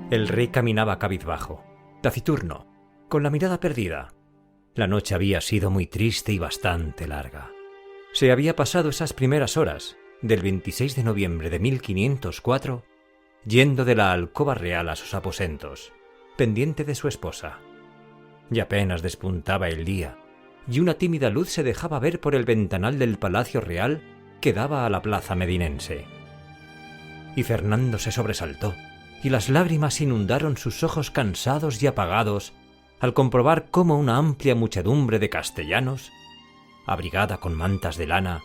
El rey caminaba cabizbajo, taciturno, con la mirada perdida. La noche había sido muy triste y bastante larga. Se había pasado esas primeras horas, del 26 de noviembre de 1504, yendo de la alcoba real a sus aposentos, pendiente de su esposa. Y apenas despuntaba el día, y una tímida luz se dejaba ver por el ventanal del palacio real que daba a la plaza medinense. Y Fernando se sobresaltó, y las lágrimas inundaron sus ojos cansados y apagados al comprobar cómo una amplia muchedumbre de castellanos, abrigada con mantas de lana,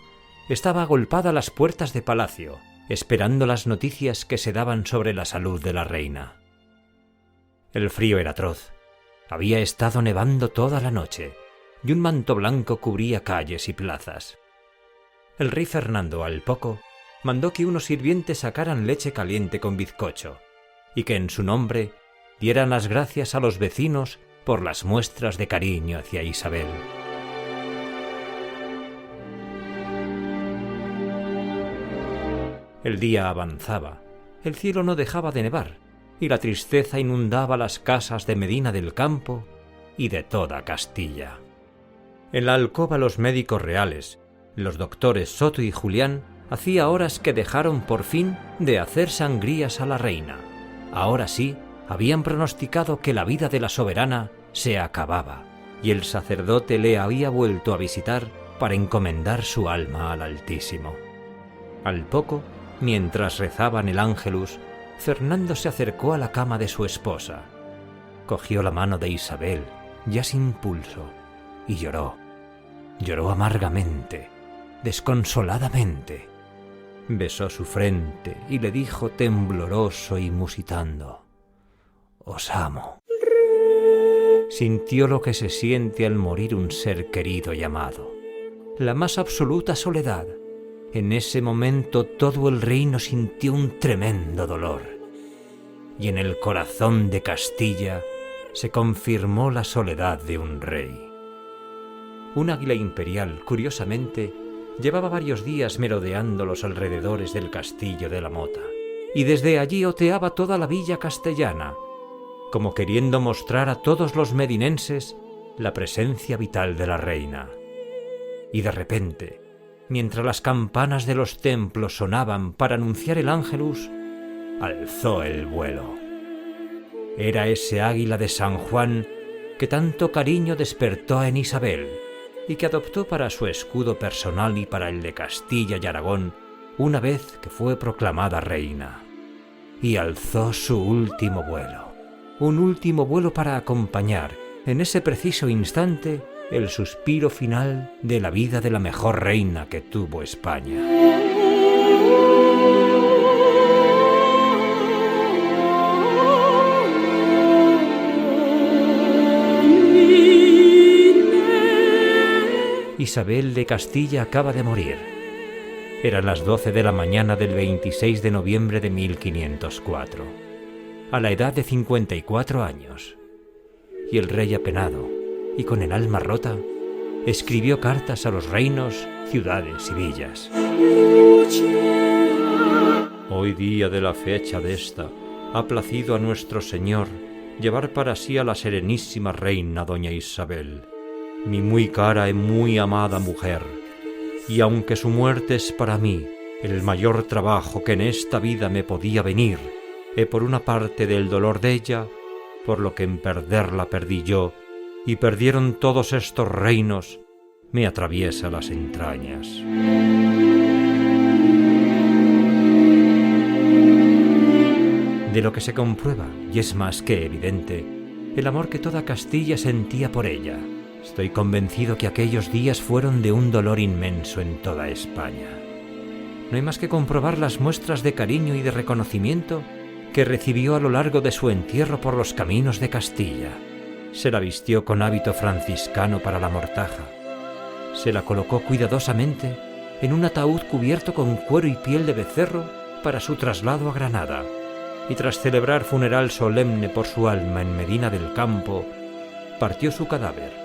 estaba agolpada a las puertas de palacio, esperando las noticias que se daban sobre la salud de la reina. El frío era atroz. Había estado nevando toda la noche, y un manto blanco cubría calles y plazas. El rey Fernando, al poco, mandó que unos sirvientes sacaran leche caliente con bizcocho, y que en su nombre dieran las gracias a los vecinos por las muestras de cariño hacia Isabel. El día avanzaba, el cielo no dejaba de nevar, y la tristeza inundaba las casas de Medina del Campo y de toda Castilla. En la alcoba los médicos reales, los doctores Soto y Julián, hacía horas que dejaron por fin de hacer sangrías a la reina. Ahora sí, habían pronosticado que la vida de la soberana se acababa, y el sacerdote le había vuelto a visitar para encomendar su alma al Altísimo. Al poco, mientras rezaban el Ángelus, Fernando se acercó a la cama de su esposa. Cogió la mano de Isabel, ya sin pulso, y lloró. Lloró amargamente, desconsoladamente. Besó su frente y le dijo tembloroso y musitando: «Os amo». Sintió lo que se siente al morir un ser querido y amado, la más absoluta soledad. En ese momento todo el reino sintió un tremendo dolor, y en el corazón de Castilla se confirmó la soledad de un rey. Un águila imperial, curiosamente, llevaba varios días merodeando los alrededores del castillo de la Mota, y desde allí oteaba toda la villa castellana, como queriendo mostrar a todos los medinenses la presencia vital de la reina. Y de repente, mientras las campanas de los templos sonaban para anunciar el Ángelus, alzó el vuelo. Era ese águila de San Juan que tanto cariño despertó en Isabel y que adoptó para su escudo personal y para el de Castilla y Aragón una vez que fue proclamada reina. Y alzó su último vuelo, un último vuelo para acompañar, en ese preciso instante, el suspiro final de la vida de la mejor reina que tuvo España. Isabel de Castilla acaba de morir. Eran las 12 de la mañana del 26 de noviembre de 1504, a la edad de 54 años. Y el rey apenado, y con el alma rota, escribió cartas a los reinos, ciudades y villas. Hoy día de la fecha de esta, ha placido a nuestro Señor llevar para sí a la serenísima reina doña Isabel, mi muy cara y muy amada mujer, y aunque su muerte es para mí el mayor trabajo que en esta vida me podía venir, por una parte del dolor de ella, por lo que en perderla perdí yo, y perdieron todos estos reinos, me atraviesa las entrañas. De lo que se comprueba, y es más que evidente, el amor que toda Castilla sentía por ella. Estoy convencido que aquellos días fueron de un dolor inmenso en toda España. No hay más que comprobar las muestras de cariño y de reconocimiento que recibió a lo largo de su entierro por los caminos de Castilla. Se la vistió con hábito franciscano para la mortaja. Se la colocó cuidadosamente en un ataúd cubierto con cuero y piel de becerro para su traslado a Granada, y tras celebrar funeral solemne por su alma en Medina del Campo, partió su cadáver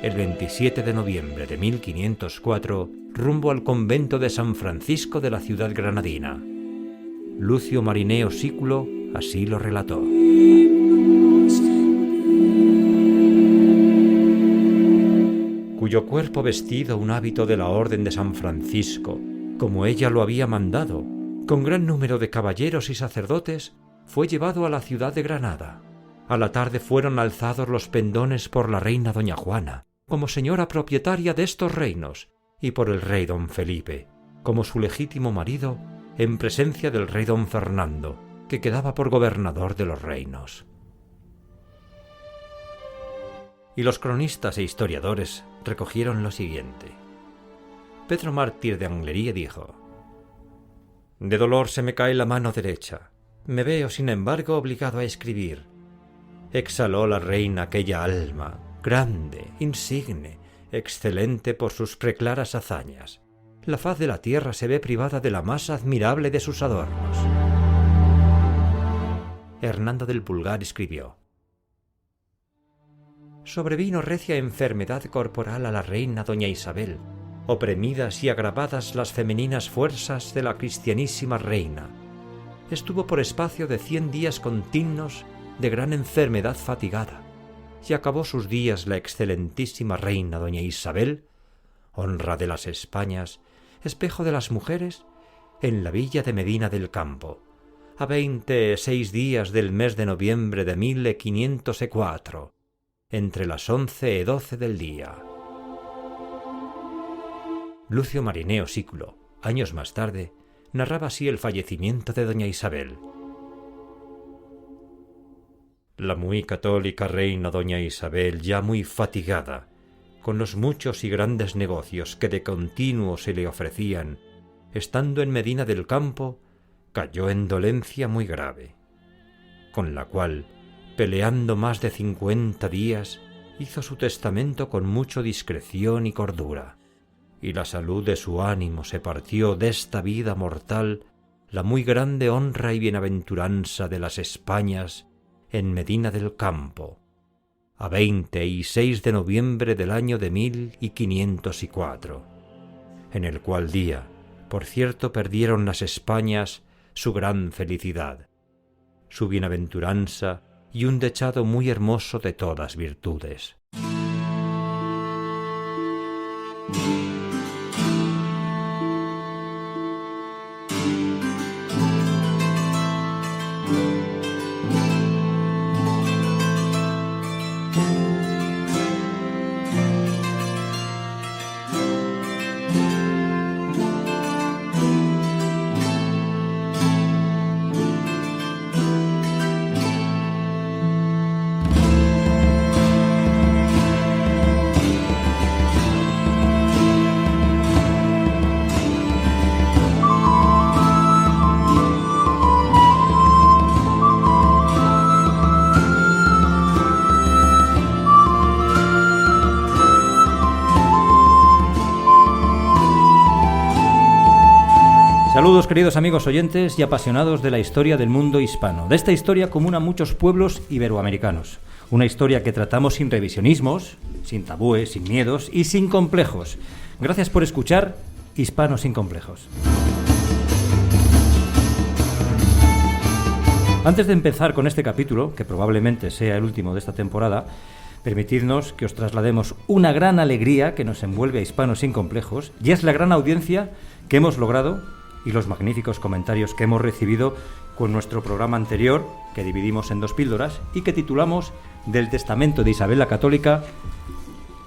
el 27 de noviembre de 1504 rumbo al convento de San Francisco de la ciudad granadina. Lucio Marineo Sículo así lo relató. Cuyo cuerpo vestido un hábito de la Orden de San Francisco, como ella lo había mandado, con gran número de caballeros y sacerdotes, fue llevado a la ciudad de Granada. A la tarde fueron alzados los pendones por la reina doña Juana, como señora propietaria de estos reinos, y por el rey don Felipe, como su legítimo marido, en presencia del rey don Fernando, que quedaba por gobernador de los reinos. Y los cronistas e historiadores recogieron lo siguiente. Pedro Mártir de Anglería dijo: «De dolor se me cae la mano derecha. Me veo, sin embargo, obligado a escribir. Exhaló la reina aquella alma, grande, insigne, excelente por sus preclaras hazañas. La faz de la tierra se ve privada de la más admirable de sus adornos». Hernando del Pulgar escribió: «Sobrevino recia enfermedad corporal a la reina doña Isabel, oprimidas y agravadas las femeninas fuerzas de la cristianísima reina. Estuvo por espacio de 100 días continuos de gran enfermedad fatigada, y acabó sus días la excelentísima reina doña Isabel, honra de las Españas, espejo de las mujeres, en la villa de Medina del Campo, a 26 días del mes de noviembre de 1504, entre las 11 y 12 del día». Lucio Marineo Sículo, años más tarde, narraba así el fallecimiento de doña Isabel. La muy católica reina doña Isabel, ya muy fatigada, con los muchos y grandes negocios que de continuo se le ofrecían, estando en Medina del Campo, cayó en dolencia muy grave, con la cual, peleando más de 50 días, hizo su testamento con mucha discreción y cordura, y la salud de su ánimo se partió desta vida mortal la muy grande honra y bienaventuranza de las Españas en Medina del Campo, a 26 de noviembre del año de 1504, en el cual día, por cierto, perdieron las Españas su gran felicidad, su bienaventuranza y un dechado muy hermoso de todas virtudes. Saludos, queridos amigos oyentes y apasionados de la historia del mundo hispano, de esta historia común a muchos pueblos iberoamericanos. Una historia que tratamos sin revisionismos, sin tabúes, sin miedos y sin complejos. Gracias por escuchar Hispanos sin complejos. Antes de empezar con este capítulo, que probablemente sea el último de esta temporada, Permitidnos que os traslademos una gran alegría que nos envuelve a Hispanos Sin Complejos, y es la gran audiencia que hemos logrado y los magníficos comentarios que hemos recibido con nuestro programa anterior, que dividimos en 2 píldoras y que titulamos Del testamento de Isabel la Católica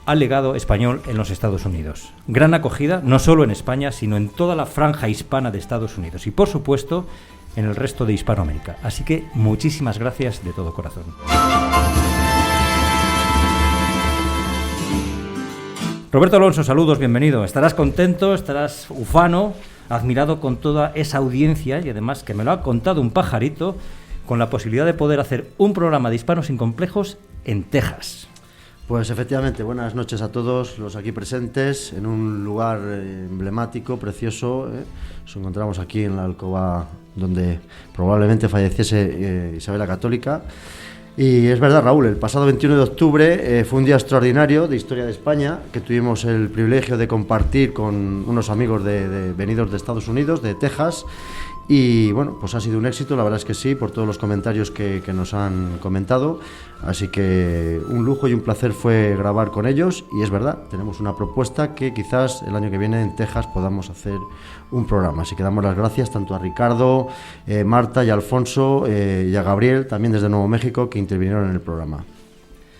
al legado español en los Estados Unidos. Gran acogida, no solo en España, sino en toda la franja hispana de Estados Unidos y, por supuesto, en el resto de Hispanoamérica. Así que muchísimas gracias de todo corazón. Roberto Alonso, saludos, bienvenido. Estarás contento, estarás ufano, admirado con toda esa audiencia, y además que me lo ha contado un pajarito, con la posibilidad de poder hacer un programa de Hispanos Sin Complejos en Texas. Pues efectivamente, buenas noches a todos los aquí presentes, en un lugar emblemático, precioso. Nos encontramos aquí en la alcoba donde probablemente falleciese Isabel la Católica. Y es verdad, Raúl, el pasado 21 de octubre fue un día extraordinario de historia de España, que tuvimos el privilegio de compartir con unos amigos venidos de Estados Unidos, de Texas. Y bueno, pues ha sido un éxito, la verdad es que sí, por todos los comentarios que nos han comentado. Así que un lujo y un placer fue grabar con ellos. Y es verdad, tenemos una propuesta que quizás el año que viene en Texas podamos hacer un programa. Así que damos las gracias tanto a Ricardo, Marta y Alfonso y a Gabriel, también desde Nuevo México, que intervinieron en el programa.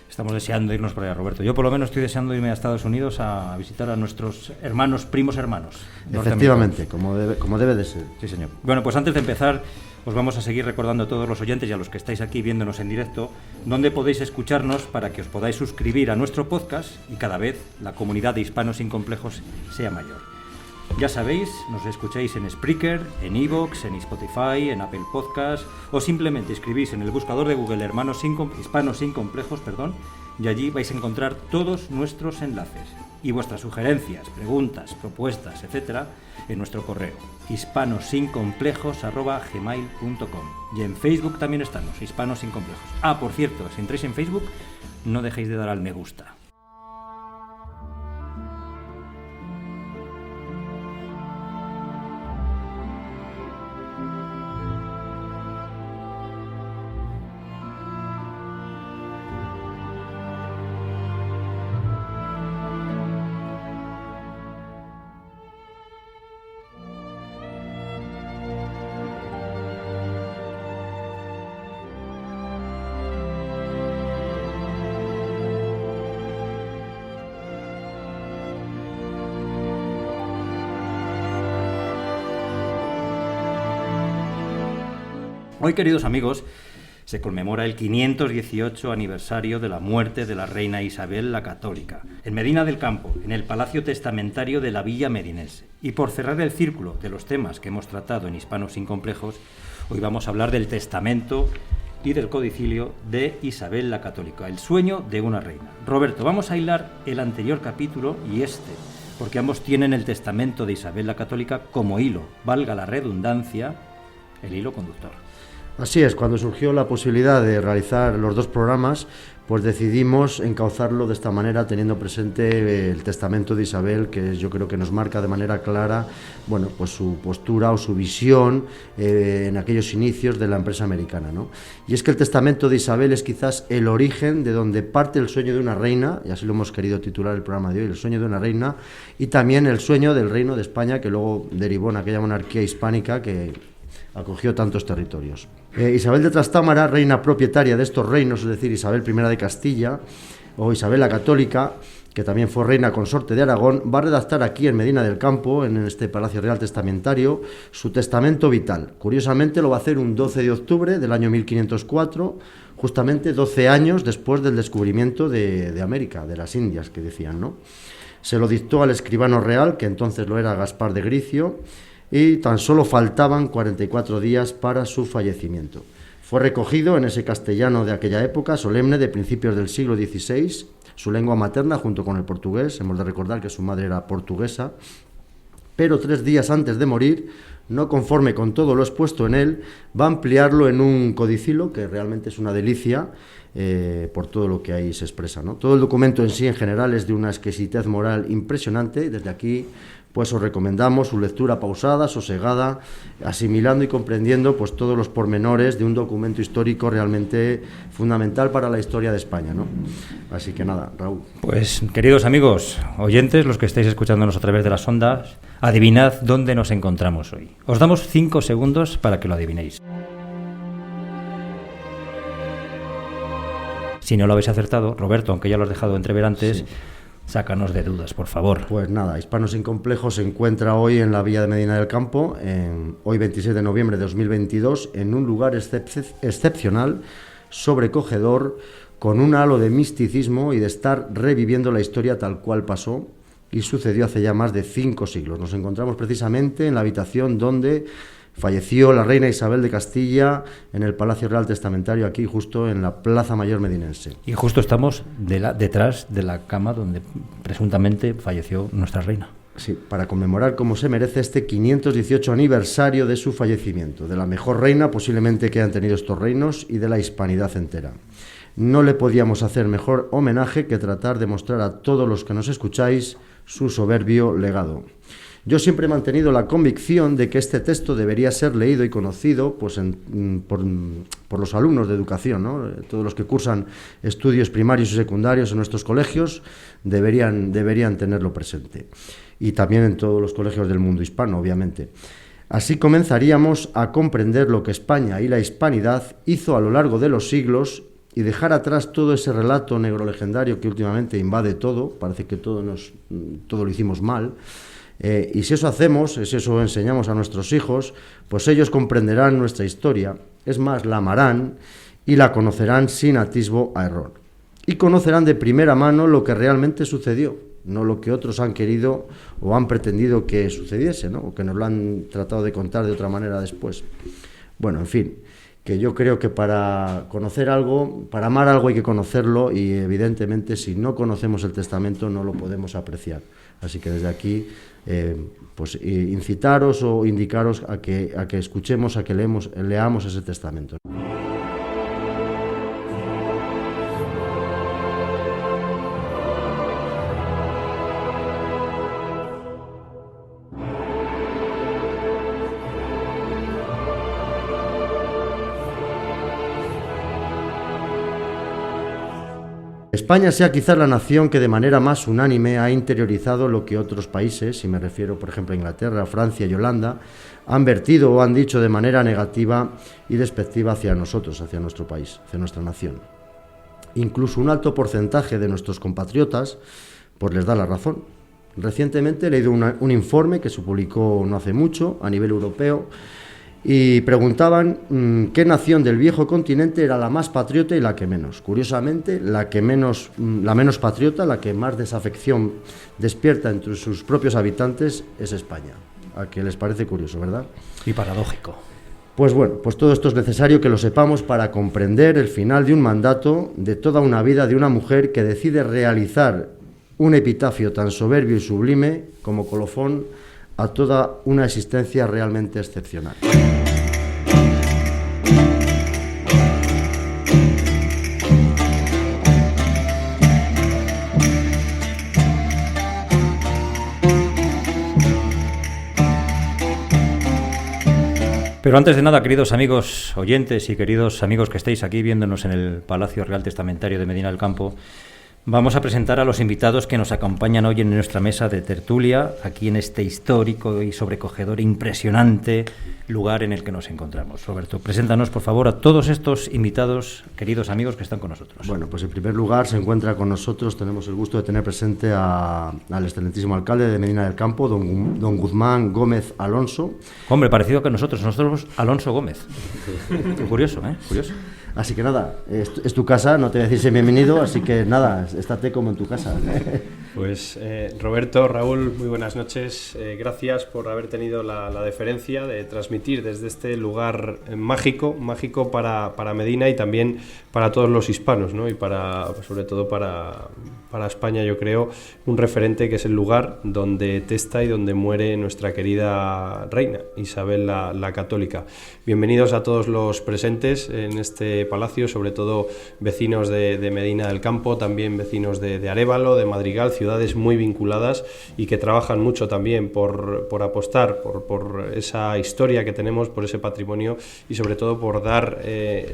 Estamos deseando irnos por allá, Roberto. Yo por lo menos estoy deseando irme a Estados Unidos a visitar a nuestros hermanos, primos hermanos. Efectivamente, como debe de ser. Sí, señor. Bueno, pues antes de empezar, os vamos a seguir recordando a todos los oyentes y a los que estáis aquí viéndonos en directo, dónde podéis escucharnos para que os podáis suscribir a nuestro podcast y cada vez la comunidad de Hispanos Sin Complejos sea mayor. Ya sabéis, nos escucháis en Spreaker, en iVoox, en Spotify, en Apple Podcast, o simplemente escribís en el buscador de Google Hispanos Sin Complejos, y allí vais a encontrar todos nuestros enlaces y vuestras sugerencias, preguntas, propuestas, etcétera, en nuestro correo hispanossincomplejos@gmail.com. Y en Facebook también estamos, Hispanos Sin Complejos. Por cierto, si entráis en Facebook, no dejéis de dar al me gusta. Hoy, queridos amigos, se conmemora el 518 aniversario de la muerte de la reina Isabel la Católica, en Medina del Campo, en el Palacio Testamentario de la Villa Medinense. Y por cerrar el círculo de los temas que hemos tratado en Hispanos Sin Complejos, hoy vamos a hablar del testamento y del codicilio de Isabel la Católica, el sueño de una reina. Roberto, vamos a hilar el anterior capítulo y porque ambos tienen el testamento de Isabel la Católica como hilo, valga la redundancia, el hilo conductor. Así es, cuando surgió la posibilidad de realizar los 2 programas, pues decidimos encauzarlo de esta manera, teniendo presente el testamento de Isabel, que yo creo que nos marca de manera clara, bueno, pues su postura o su visión en aquellos inicios de la empresa americana, ¿no? Y es que el testamento de Isabel es quizás el origen de donde parte el sueño de una reina, y así lo hemos querido titular el programa de hoy, el sueño de una reina, y también el sueño del reino de España, que luego derivó en aquella monarquía hispánica que acogió tantos territorios. Isabel de Trastámara, reina propietaria de estos reinos, es decir, Isabel I de Castilla o Isabel la Católica, que también fue reina consorte de Aragón, va a redactar aquí en Medina del Campo, en este Palacio Real Testamentario, su testamento vital. Curiosamente lo va a hacer un 12 de octubre del año 1504, justamente 12 años después del descubrimiento de América, de las Indias, que decían, ¿no? Se lo dictó al escribano real, que entonces lo era Gaspar de Gricio, y tan solo faltaban 44 días para su fallecimiento. Fue recogido en ese castellano de aquella época, solemne, de principios del siglo XVI, su lengua materna junto con el portugués. Hemos de recordar que su madre era portuguesa, pero 3 días antes de morir, no conforme con todo lo expuesto en él, va a ampliarlo en un codicilo que realmente es una delicia por todo lo que ahí se expresa, ¿no? Todo el documento en sí, en general, es de una exquisitez moral impresionante. Desde aquí pues os recomendamos su lectura pausada, sosegada, asimilando y comprendiendo pues todos los pormenores de un documento histórico realmente fundamental para la historia de España, ¿no? Así que nada, Raúl. Pues, queridos amigos, oyentes, los que estáis escuchándonos a través de las ondas, adivinad dónde nos encontramos hoy. Os damos 5 segundos para que lo adivinéis. Si no lo habéis acertado, Roberto, aunque ya lo has dejado entrever antes, sí, sácanos de dudas, por favor. Pues nada, Hispanos sin Complejos se encuentra hoy en la Villa de Medina del Campo, hoy 26 de noviembre de 2022, en un lugar excepcional, sobrecogedor, con un halo de misticismo y de estar reviviendo la historia tal cual pasó y sucedió hace ya más de 5 siglos. Nos encontramos precisamente en la habitación donde falleció la reina Isabel de Castilla, en el Palacio Real Testamentario, aquí justo en la Plaza Mayor medinense. Y justo estamos detrás de la cama donde presuntamente falleció nuestra reina. Sí, para conmemorar como se merece este 518 aniversario de su fallecimiento, de la mejor reina posiblemente que hayan tenido estos reinos y de la hispanidad entera. No le podíamos hacer mejor homenaje que tratar de mostrar a todos los que nos escucháis su soberbio legado. Yo siempre he mantenido la convicción de que este texto debería ser leído y conocido pues por los alumnos de educación, ¿no? Todos los que cursan estudios primarios y secundarios en nuestros colegios deberían tenerlo presente. Y también en todos los colegios del mundo hispano, obviamente. Así comenzaríamos a comprender lo que España y la hispanidad hizo a lo largo de los siglos y dejar atrás todo ese relato negrolegendario que últimamente invade todo, parece que todo lo hicimos mal. Y si eso hacemos, si eso enseñamos a nuestros hijos, pues ellos comprenderán nuestra historia, es más, la amarán y la conocerán sin atisbo a error. Y conocerán de primera mano lo que realmente sucedió, no lo que otros han querido o han pretendido que sucediese, ¿no? O que nos lo han tratado de contar de otra manera después. Bueno, en fin, que yo creo que para conocer algo, para amar algo hay que conocerlo y evidentemente si no conocemos el testamento no lo podemos apreciar. Así que desde aquí incitaros o indicaros a que escuchemos, a que leamos ese testamento. España sea quizás la nación que de manera más unánime ha interiorizado lo que otros países, y me refiero por ejemplo a Inglaterra, Francia y Holanda, han vertido o han dicho de manera negativa y despectiva hacia nosotros, hacia nuestro país, hacia nuestra nación. Incluso un alto porcentaje de nuestros compatriotas pues les da la razón. Recientemente he leído un informe que se publicó no hace mucho a nivel europeo y preguntaban qué nación del viejo continente era la más patriota y la que menos. Curiosamente, la menos patriota, la que más desafección despierta entre sus propios habitantes es España. A que les parece curioso, ¿verdad? Y paradójico. Pues bueno, pues todo esto es necesario que lo sepamos para comprender el final de un mandato, de toda una vida de una mujer que decide realizar un epitafio tan soberbio y sublime como colofón a toda una existencia realmente excepcional. Pero antes de nada, queridos amigos oyentes y queridos amigos que estáis aquí viéndonos en el Palacio Real Testamentario de Medina del Campo, vamos a presentar a los invitados que nos acompañan hoy en nuestra mesa de tertulia, aquí en este histórico y sobrecogedor, impresionante lugar en el que nos encontramos. Roberto, preséntanos, por favor, a todos estos invitados, queridos amigos que están con nosotros. Bueno, pues en primer lugar se encuentra con nosotros, tenemos el gusto de tener presente al excelentísimo alcalde de Medina del Campo, don Guzmán Gómez Alonso. Hombre, parecido que nosotros Alonso Gómez. Curioso, ¿eh? Curioso. Así que nada, es tu casa, no te voy a decir bienvenido, así que nada, estate como en tu casa. Pues Roberto, Raúl, muy buenas noches. Gracias por haber tenido la deferencia de transmitir desde este lugar mágico para Medina y también para todos los hispanos, ¿no? Y sobre todo para España, yo creo, un referente que es el lugar donde testa y donde muere nuestra querida reina Isabel la Católica. Bienvenidos a todos los presentes en este palacio, sobre todo vecinos de Medina del Campo, también vecinos de Arévalo, de Madrigal, ciudades muy vinculadas y que trabajan mucho también por apostar por esa historia que tenemos, por ese patrimonio y sobre todo por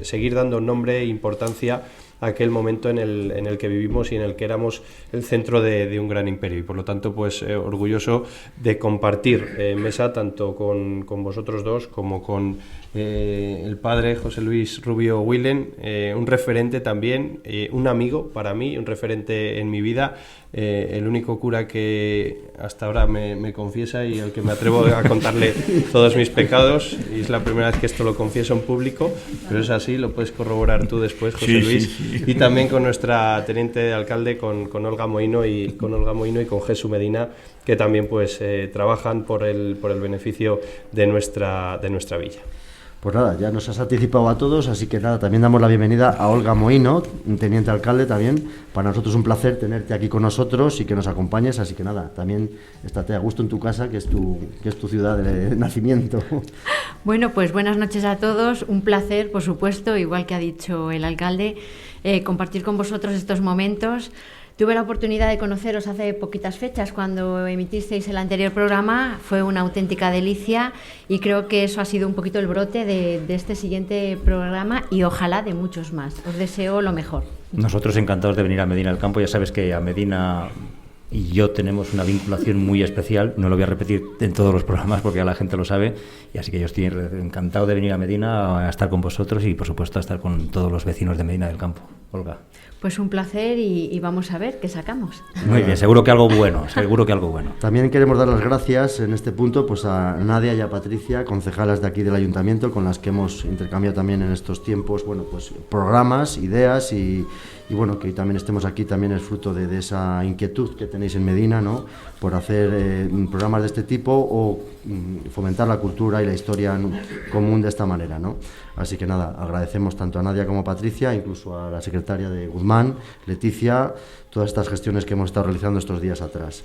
seguir dando nombre e importancia a aquel momento en el que vivimos y en el que éramos el centro de un gran imperio, y por lo tanto pues orgulloso de compartir mesa tanto con vosotros dos como con el padre José Luis Rubio Willen, un referente también, un amigo para mí, un referente en mi vida, el único cura que hasta ahora me confiesa y al que me atrevo a contarle todos mis pecados, y es la primera vez que esto lo confieso en público, pero es así, lo puedes corroborar tú después, José Luis. Sí. Y también con nuestra teniente de alcalde, con Olga Moino y con Jesús Medina, que también pues trabajan por el beneficio de nuestra villa. Pues nada, ya nos has anticipado a todos, así que nada, también damos la bienvenida a Olga Moino, teniente alcalde también. Para nosotros es un placer tenerte aquí con nosotros y que nos acompañes, así que nada, también estate a gusto en tu casa, que es tu ciudad de nacimiento. Bueno, pues buenas noches a todos, un placer, por supuesto, igual que ha dicho el alcalde, compartir con vosotros estos momentos. Tuve la oportunidad de conoceros hace poquitas fechas cuando emitisteis el anterior programa, fue una auténtica delicia y creo que eso ha sido un poquito el brote de este siguiente programa y ojalá de muchos más. Os deseo lo mejor. Nosotros encantados de venir a Medina del Campo, ya sabes que a Medina y yo tenemos una vinculación muy especial, no lo voy a repetir en todos los programas porque ya la gente lo sabe, y así que yo estoy encantado de venir a Medina a estar con vosotros y por supuesto a estar con todos los vecinos de Medina del Campo. Olga. Pues un placer y vamos a ver qué sacamos. Muy bien, seguro que algo bueno. También queremos dar las gracias en este punto pues a Nadia y a Patricia, concejalas de aquí del Ayuntamiento, con las que hemos intercambiado también en estos tiempos, bueno, pues programas, ideas y bueno, que también estemos aquí también es fruto de esa inquietud que tenéis en Medina, ¿no?, por hacer programas de este tipo o fomentar la cultura y la historia común de esta manera, ¿no? Así que nada, agradecemos tanto a Nadia como a Patricia, incluso a la secretaria de Guzmán, Leticia, todas estas gestiones que hemos estado realizando estos días atrás.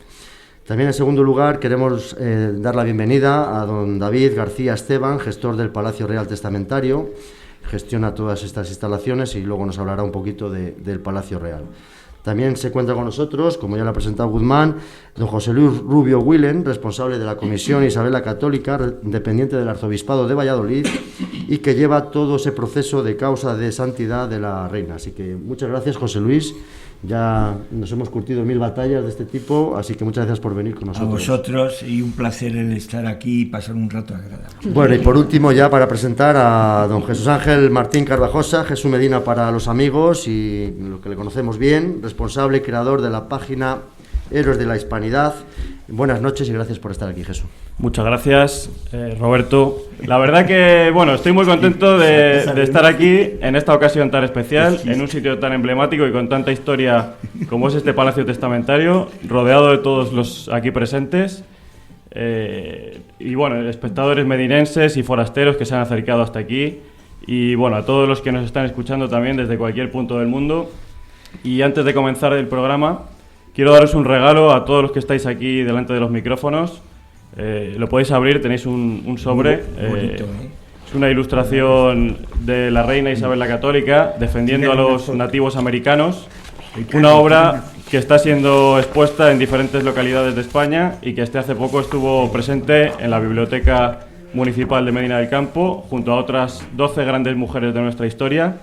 También, en segundo lugar, queremos dar la bienvenida a don David García Esteban, gestor del Palacio Real Testamentario. Gestiona todas estas instalaciones y luego nos hablará un poquito del Palacio Real. También se encuentra con nosotros, como ya lo ha presentado Guzmán, don José Luis Rubio Willen, responsable de la Comisión Isabel la Católica, dependiente del Arzobispado de Valladolid, y que lleva todo ese proceso de causa de santidad de la Reina. Así que muchas gracias, José Luis. Ya nos hemos curtido 1000 batallas de este tipo, así que muchas gracias por venir con nosotros. A vosotros, y un placer el estar aquí y pasar un rato agradable. Bueno, y por último ya para presentar a don Jesús Ángel Martín Carvajosa, Jesús Medina para los amigos y lo que le conocemos bien, responsable y creador de la página Héroes de la Hispanidad. Buenas noches y gracias por estar aquí, Jesús. Muchas gracias, Roberto. La verdad que, bueno, estoy muy contento de estar aquí en esta ocasión tan especial, en un sitio tan emblemático y con tanta historia como es este Palacio Testamentario, rodeado de todos los aquí presentes. Y bueno, espectadores medinenses y forasteros que se han acercado hasta aquí. Y bueno, a todos los que nos están escuchando también desde cualquier punto del mundo. Y antes de comenzar el programa, quiero daros un regalo a todos los que estáis aquí delante de los micrófonos. Lo podéis abrir, tenéis un sobre. Bonito, Es una ilustración de la reina Isabel la Católica defendiendo a los nativos americanos. Una obra que está siendo expuesta en diferentes localidades de España y que hace poco estuvo presente en la Biblioteca Municipal de Medina del Campo junto a otras 12 grandes mujeres de nuestra historia.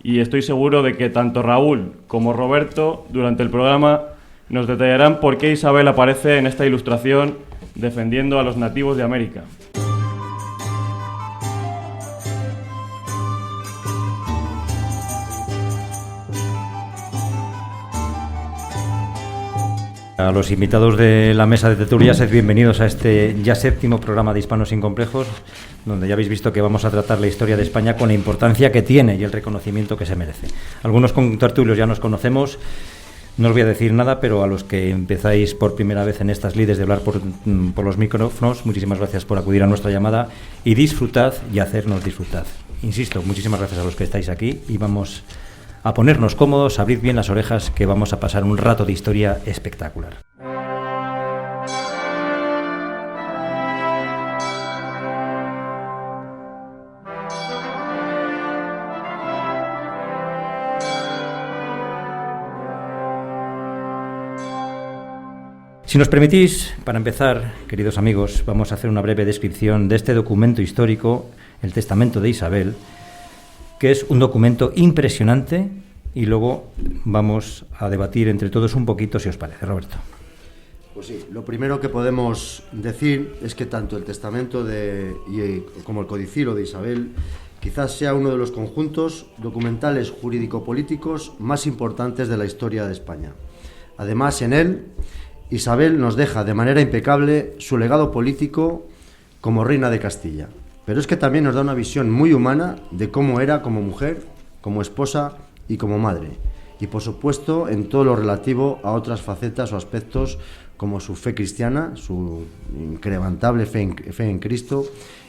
Y estoy seguro de que tanto Raúl como Roberto durante el programa nos detallarán por qué Isabel aparece en esta ilustración defendiendo a los nativos de América. A los invitados de la mesa de tertulia, sed bienvenidos a este ya 7º programa de Hispanos sin Complejos, donde ya habéis visto que vamos a tratar la historia de España con la importancia que tiene y el reconocimiento que se merece. Algunos contertulios ya nos conocemos. No os voy a decir nada, pero a los que empezáis por primera vez en estas lides de hablar por los micrófonos, muchísimas gracias por acudir a nuestra llamada y disfrutad y hacernos disfrutar. Insisto, muchísimas gracias a los que estáis aquí y vamos a ponernos cómodos, abrid bien las orejas que vamos a pasar un rato de historia espectacular. Si nos permitís, para empezar, queridos amigos, vamos a hacer una breve descripción de este documento histórico, el Testamento de Isabel, que es un documento impresionante, y luego vamos a debatir entre todos un poquito, si os parece, Roberto. Pues sí, lo primero que podemos decir es que tanto el Testamento como el Codicilo de Isabel quizás sea uno de los conjuntos documentales jurídico-políticos más importantes de la historia de España. Además, en él, Isabel nos deja de manera impecable su legado político como reina de Castilla. Pero es que también nos da una visión muy humana de cómo era como mujer, como esposa y como madre. Y por supuesto, en todo lo relativo a otras facetas o aspectos como su fe cristiana, su incrementable fe en Cristo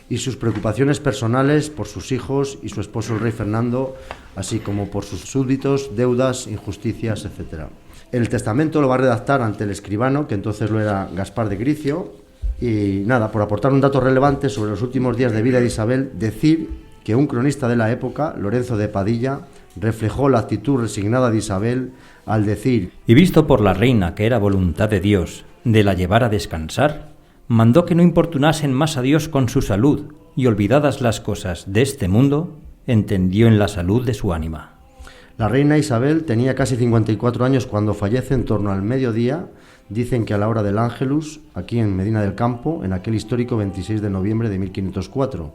y sus preocupaciones personales por sus hijos y su esposo el rey Fernando, así como por sus súbditos, deudas, injusticias, etc. El testamento lo va a redactar ante el escribano, que entonces lo era Gaspar de Gricio, y nada, por aportar un dato relevante sobre los últimos días de vida de Isabel, decir que un cronista de la época, Lorenzo de Padilla, reflejó la actitud resignada de Isabel al decir: y visto por la reina que era voluntad de Dios de la llevar a descansar, mandó que no importunasen más a Dios con su salud, y olvidadas las cosas de este mundo, entendió en la salud de su ánima. La reina Isabel tenía casi 54 años cuando fallece en torno al mediodía, dicen que a la hora del Ángelus, aquí en Medina del Campo, en aquel histórico 26 de noviembre de 1504.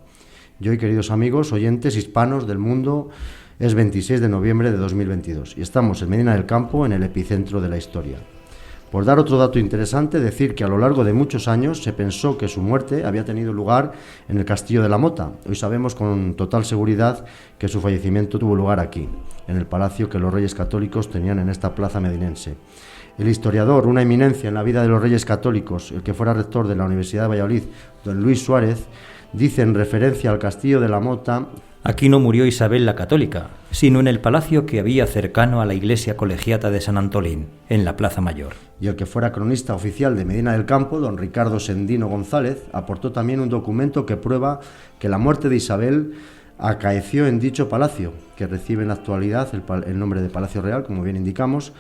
Y hoy, queridos amigos, oyentes hispanos del mundo, es 26 de noviembre de 2022 y estamos en Medina del Campo, en el epicentro de la historia. Por dar otro dato interesante, decir que a lo largo de muchos años se pensó que su muerte había tenido lugar en el Castillo de la Mota. Hoy sabemos con total seguridad que su fallecimiento tuvo lugar aquí, en el palacio que los Reyes Católicos tenían en esta plaza medinense. El historiador, una eminencia en la vida de los Reyes Católicos, el que fuera rector de la Universidad de Valladolid, don Luis Suárez, dice en referencia al Castillo de la Mota: aquí no murió Isabel la Católica, sino en el palacio que había cercano a la iglesia colegiata de San Antolín, en la Plaza Mayor. Y el que fuera cronista oficial de Medina del Campo, don Ricardo Sendino González, aportó también un documento que prueba que la muerte de Isabel acaeció en dicho palacio, que recibe en la actualidad el nombre de Palacio Real, como bien indicamos,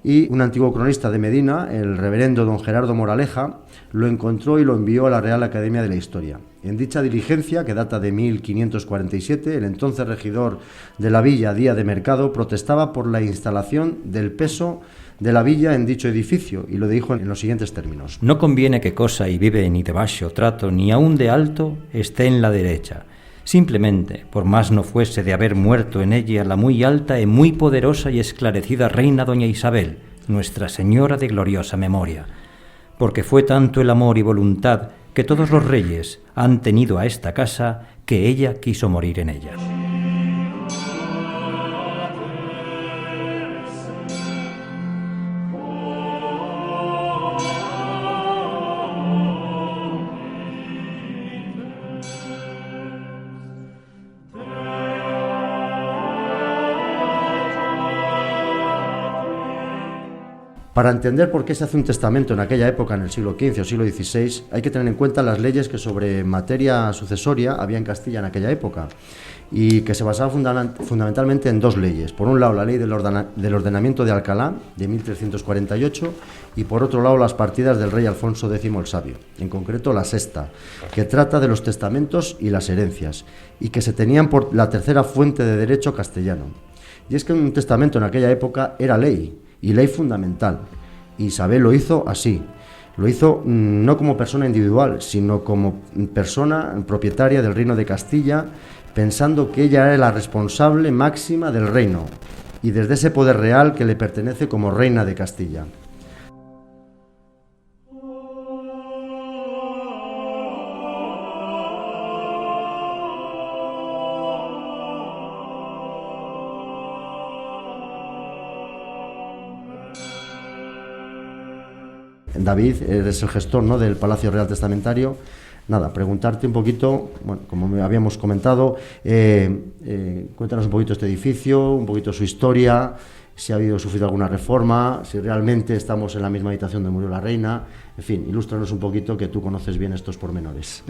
y un antiguo cronista de Medina, el reverendo don Gerardo Moraleja, lo encontró y lo envió a la Real Academia de la Historia. En dicha diligencia, que data de 1547, el entonces regidor de la villa, Díaz de Mercado, protestaba por la instalación del peso de la villa en dicho edificio, y lo dijo en los siguientes términos: no conviene que cosa y vive ni de baixo trato, ni aun de alto, esté en la derecha. Simplemente, por más no fuese de haber muerto en ella la muy alta y muy poderosa y esclarecida reina doña Isabel, Nuestra Señora de gloriosa memoria, porque fue tanto el amor y voluntad que todos los reyes han tenido a esta casa, que ella quiso morir en ella. Para entender por qué se hace un testamento en aquella época, en el siglo XV o siglo XVI, hay que tener en cuenta las leyes que sobre materia sucesoria había en Castilla en aquella época, y que se basaban fundamentalmente en dos leyes. Por un lado, la ley del ordenamiento de Alcalá, de 1348, y por otro lado, las partidas del rey Alfonso X el Sabio, en concreto la sexta, que trata de los testamentos y las herencias, y que se tenían por la tercera fuente de derecho castellano. Y es que un testamento en aquella época era ley, y ley fundamental. Isabel lo hizo así. Lo hizo no como persona individual, sino como persona propietaria del reino de Castilla, pensando que ella era la responsable máxima del reino, y desde ese poder real que le pertenece como reina de Castilla. David, eres el gestor, ¿no?, del Palacio Real Testamentario. Nada, preguntarte un poquito, bueno, como habíamos comentado, cuéntanos un poquito este edificio, un poquito su historia, si ha sufrido alguna reforma, si realmente estamos en la misma habitación donde murió la reina, en fin, ilústranos un poquito, que tú conoces bien estos pormenores.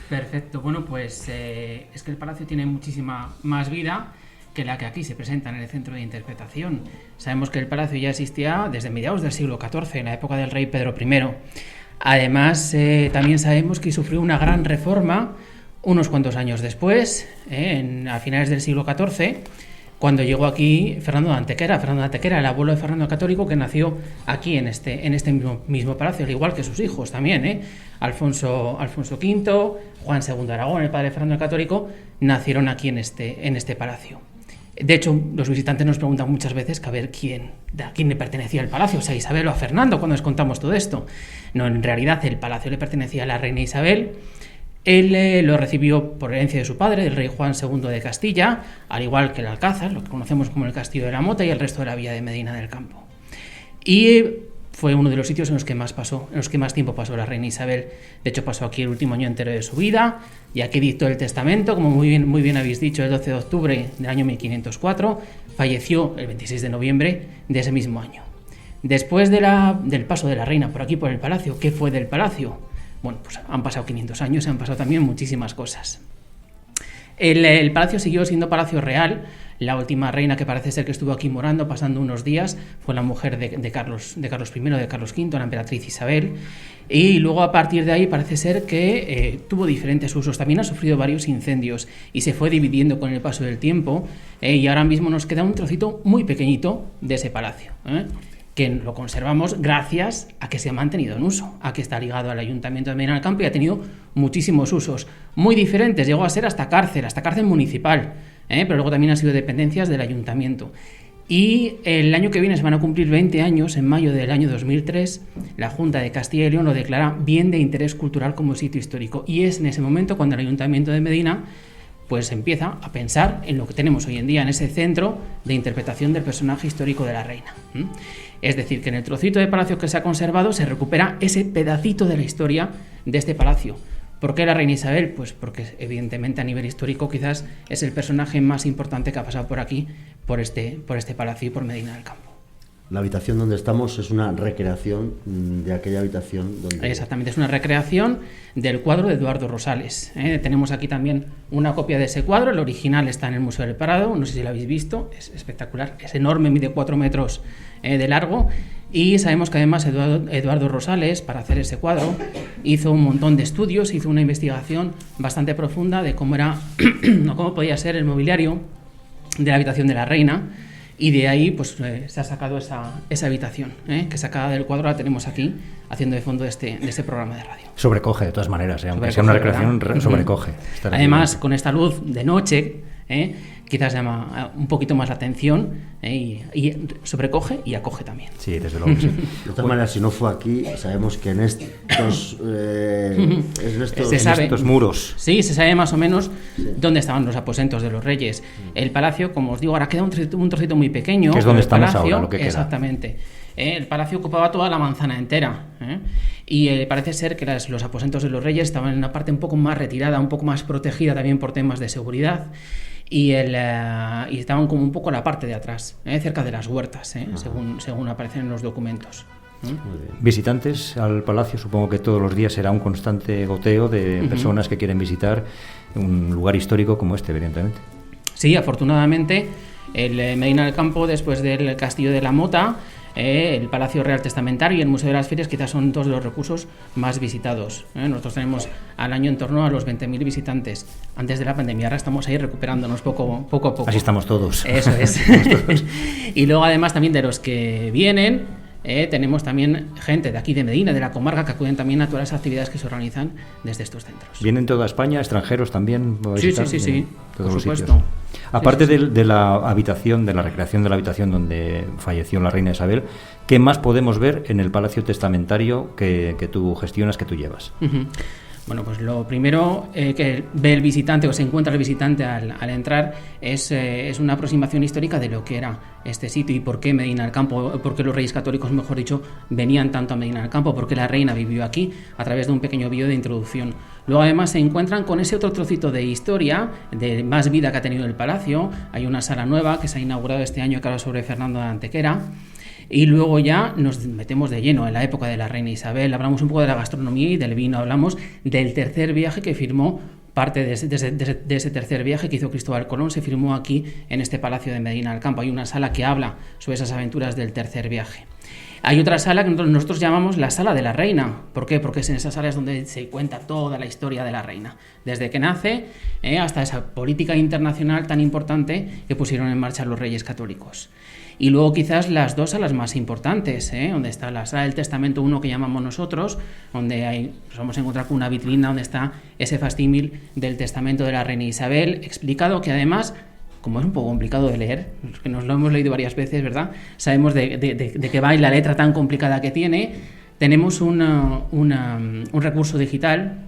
Perfecto, bueno, pues es que el palacio tiene muchísima más vida. que la que aquí se presenta en el centro de interpretación. Sabemos que el palacio ya existía desde mediados del siglo XIV, en la época del rey Pedro I. Además, también sabemos que sufrió una gran reforma unos cuantos años después, a finales del siglo XIV, cuando llegó aquí Fernando de Antequera. Fernando de Antequera, el abuelo de Fernando el Católico, que nació aquí en este mismo palacio, al igual que sus hijos también, Alfonso V, Juan II de Aragón, el padre de Fernando el Católico, nacieron aquí en este palacio. De hecho, los visitantes nos preguntan muchas veces que a ver a quién le pertenecía el palacio, si a Isabel o a Fernando, cuando les contamos todo esto. No, en realidad el palacio le pertenecía a la reina Isabel. Él lo recibió por herencia de su padre, del rey Juan II de Castilla, al igual que el Alcázar, lo que conocemos como el Castillo de la Mota, y el resto de la villa de Medina del Campo. Y fue uno de los sitios en los que más tiempo pasó la reina Isabel. De hecho, pasó aquí el último año entero de su vida, y aquí dictó el testamento, como muy bien habéis dicho, el 12 de octubre del año 1504, falleció el 26 de noviembre de ese mismo año. Después del paso de la reina por aquí, por el palacio, ¿qué fue del palacio? Bueno, pues han pasado 500 años, han pasado también muchísimas cosas. El palacio siguió siendo palacio real. La última reina que parece ser que estuvo aquí morando, pasando unos días, fue la mujer de Carlos I, de Carlos V, la emperatriz Isabel. Y luego, a partir de ahí, parece ser que tuvo diferentes usos. También ha sufrido varios incendios y se fue dividiendo con el paso del tiempo. Y ahora mismo nos queda un trocito muy pequeñito de ese palacio, que lo conservamos gracias a que se ha mantenido en uso, a que está ligado al Ayuntamiento de Medina del Campo y ha tenido muchísimos usos muy diferentes. Llegó a ser hasta cárcel municipal, pero luego también ha sido dependencias del Ayuntamiento. Y el año que viene se van a cumplir 20 años, en mayo del año 2003, la Junta de Castilla y León lo declara bien de interés cultural como sitio histórico. Y es en ese momento cuando el Ayuntamiento de Medina pues empieza a pensar en lo que tenemos hoy en día, en ese centro de interpretación del personaje histórico de la reina. Es decir, que en el trocito de palacio que se ha conservado se recupera ese pedacito de la historia de este palacio. ¿Por qué la reina Isabel? Pues porque evidentemente a nivel histórico quizás es el personaje más importante que ha pasado por aquí, por este palacio y por Medina del Campo. La habitación donde estamos es una recreación de aquella habitación donde... Exactamente, es una recreación del cuadro de Eduardo Rosales. Tenemos aquí también una copia de ese cuadro, el original está en el Museo del Prado, no sé si lo habéis visto, es espectacular, es enorme, mide 4 metros de largo, y sabemos que además Eduardo Rosales, para hacer ese cuadro, hizo un montón de estudios, hizo una investigación bastante profunda de cómo podía ser el mobiliario de la habitación de la reina. Y de ahí pues se ha sacado esa habitación, que sacada del cuadro la tenemos aquí, haciendo de fondo de este programa de radio. Sobrecoge, de todas maneras, aunque sea una recreación, sobrecoge. Además, con esta luz de noche, quizás llama un poquito más la atención, y sobrecoge y acoge también. Sí, desde luego que sí. De todas maneras, si no fue aquí, sabemos que en estos muros... Sí, se sabe más o menos dónde estaban los aposentos de los reyes. El palacio, como os digo, ahora queda un trocito muy pequeño. Que es donde estamos palacio, ahora, lo que queda. Exactamente. El palacio ocupaba toda la manzana entera, y parece ser que los aposentos de los reyes estaban en una parte un poco más retirada, un poco más protegida también por temas de seguridad, y estaban como un poco a la parte de atrás, cerca de las huertas, según aparecen en los documentos. Visitantes al palacio, supongo que todos los días será un constante goteo de personas que quieren visitar un lugar histórico como este, evidentemente. Sí, afortunadamente, el Medina del Campo, después del Castillo de la Mota, el Palacio Real Testamentario y el Museo de las Ferias quizás son dos de los recursos más visitados. Nosotros tenemos al año en torno a los 20.000 visitantes. Antes de la pandemia, ahora estamos ahí recuperándonos poco a poco. Así estamos todos. Eso es. Y luego además también de los que vienen, tenemos también gente de aquí de Medina, de la comarca, que acuden también a todas las actividades que se organizan desde estos centros. ¿Vienen toda España, extranjeros también? Sí, todos los supuesto. Sitios. Aparte de la habitación, de la recreación de la habitación donde falleció la reina Isabel, ¿qué más podemos ver en el Palacio Testamentario que tú gestionas, que tú llevas? Bueno, pues lo primero que ve el visitante o se encuentra el visitante al entrar es una aproximación histórica de lo que era este sitio y por qué Medina del Campo, por qué los reyes católicos, mejor dicho, venían tanto a Medina del Campo, por qué la reina vivió aquí, a través de un pequeño vídeo de introducción. Luego además se encuentran con ese otro trocito de historia, de más vida que ha tenido el palacio. Hay una sala nueva que se ha inaugurado este año que habla sobre Fernando de Antequera. Y luego ya nos metemos de lleno en la época de la reina Isabel, hablamos un poco de la gastronomía y del vino, hablamos del tercer viaje que firmó parte de ese tercer viaje que hizo Cristóbal Colón se firmó aquí en este Palacio de Medina del Campo. Hay una sala que habla sobre esas aventuras del tercer viaje. Hay otra sala que nosotros llamamos la Sala de la Reina. ¿Por qué? Porque es en esa sala es donde se cuenta toda la historia de la reina, desde que nace hasta esa política internacional tan importante que pusieron en marcha los Reyes Católicos. Y luego quizás las dos salas más importantes, donde está la Sala del Testamento 1 que llamamos nosotros, donde nos vamos a encontrar con una vitrina donde está ese facsímil del testamento de la reina Isabel, explicado, que además, como es un poco complicado de leer, que nos lo hemos leído varias veces, ¿verdad? Sabemos de qué va y la letra tan complicada que tiene. Tenemos un recurso digital,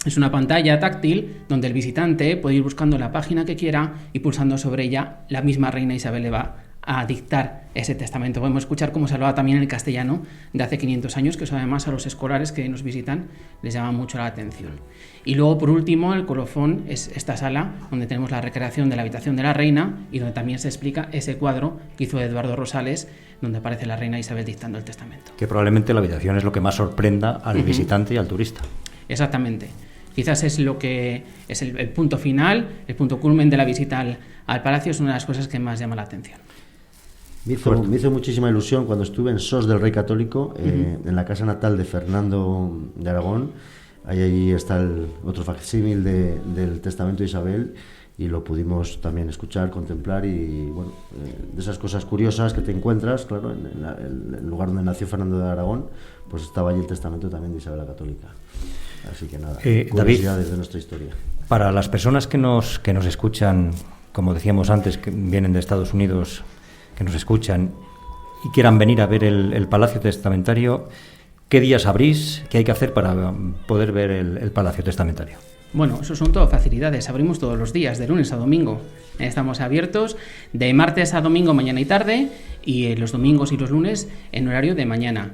es una pantalla táctil donde el visitante puede ir buscando la página que quiera y pulsando sobre ella, la misma reina Isabel le va a dictar ese testamento. Podemos escuchar cómo se hablaba también en el castellano de hace 500 años, que eso además a los escolares que nos visitan les llama mucho la atención. Y luego, por último, el colofón es esta sala donde tenemos la recreación de la habitación de la reina y donde también se explica ese cuadro que hizo Eduardo Rosales, donde aparece la reina Isabel dictando el testamento. Que probablemente la habitación es lo que más sorprenda al visitante y al turista. Exactamente. Quizás es lo que es el punto final, el punto culmen de la visita al palacio, es una de las cosas que más llama la atención. Me hizo muchísima ilusión cuando estuve en Sos del Rey Católico, en la casa natal de Fernando de Aragón. Ahí está el otro facsímil del testamento de Isabel, y lo pudimos también escuchar, contemplar, y bueno, de esas cosas curiosas que te encuentras, claro, en el lugar donde nació Fernando de Aragón, pues estaba allí el testamento también de Isabel la Católica. Así que nada, curiosidades de nuestra historia. Para las personas que nos escuchan, como decíamos antes, que vienen de Estados Unidos, que nos escuchan y quieran venir a ver el Palacio Testamentario, ¿qué días abrís? ¿Qué hay que hacer para poder ver el Palacio Testamentario? Bueno, eso son todo facilidades. Abrimos todos los días, de lunes a domingo. Estamos abiertos de martes a domingo, mañana y tarde, y los domingos y los lunes en horario de mañana.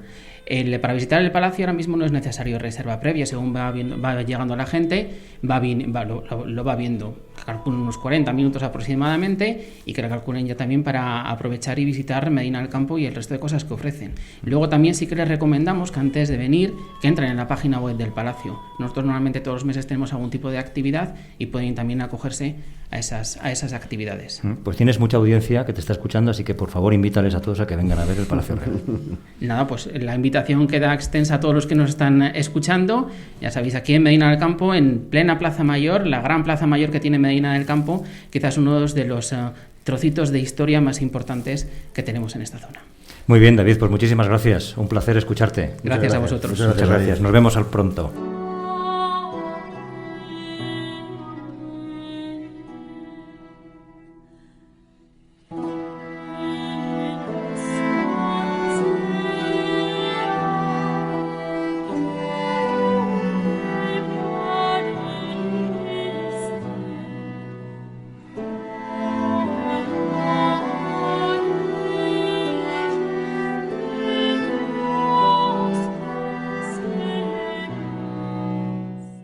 Para visitar el palacio ahora mismo no es necesario reserva previa, según va llegando la gente, lo va viendo. Calculan unos 40 minutos aproximadamente, y que lo calculen ya también para aprovechar y visitar Medina del Campo y el resto de cosas que ofrecen. Luego también sí que les recomendamos que antes de venir, que entren en la página web del palacio. Nosotros normalmente todos los meses tenemos algún tipo de actividad y pueden también acogerse a esas actividades. Pues tienes mucha audiencia que te está escuchando, así que por favor invítales a todos a que vengan a ver el Palacio Real. Nada, pues la invitación queda extensa a todos los que nos están escuchando. Ya sabéis, aquí en Medina del Campo, en plena Plaza Mayor, la gran Plaza Mayor que tiene Medina del Campo, quizás uno de los trocitos de historia más importantes que tenemos en esta zona. Muy bien, David, pues muchísimas gracias. Un placer escucharte. Gracias a vosotros. Muchas gracias. Nos vemos al pronto.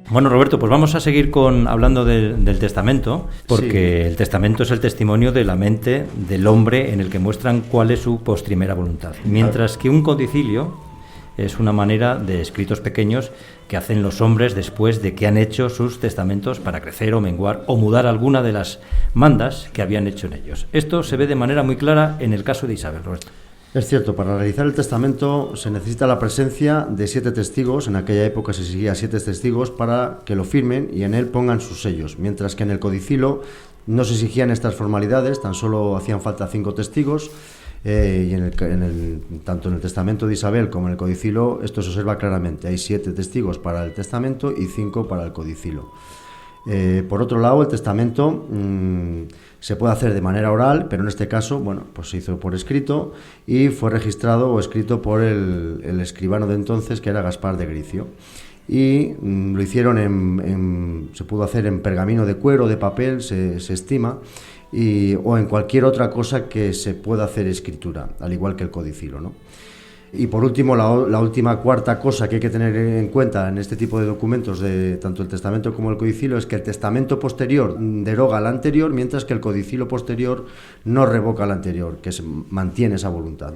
Bueno, Roberto, pues vamos a seguir hablando del testamento, porque sí, el testamento es el testimonio de la mente del hombre en el que muestran cuál es su postrimera voluntad. Mientras que un codicilio es una manera de escritos pequeños que hacen los hombres después de que han hecho sus testamentos para crecer o menguar o mudar alguna de las mandas que habían hecho en ellos. Esto se ve de manera muy clara en el caso de Isabel, Roberto. Es cierto, para realizar el testamento se necesita la presencia de 7 testigos. En aquella época se exigía 7 testigos para que lo firmen y en él pongan sus sellos, mientras que en el codicilo no se exigían estas formalidades, tan solo hacían falta 5 testigos, y tanto en el testamento de Isabel como en el codicilo esto se observa claramente. Hay 7 testigos para el testamento y 5 para el codicilo. Por otro lado, el testamento se puede hacer de manera oral, pero en este caso, bueno, pues se hizo por escrito y fue registrado o escrito por el escribano de entonces, que era Gaspar de Gricio. Y lo hicieron se pudo hacer en pergamino de cuero, de papel, se estima, o en cualquier otra cosa que se pueda hacer escritura, al igual que el codicilo, ¿no? Y por último, la última cuarta cosa que hay que tener en cuenta en este tipo de documentos, de tanto el testamento como el codicilo, es que el testamento posterior deroga al anterior, mientras que el codicilo posterior no revoca al anterior, que se mantiene esa voluntad.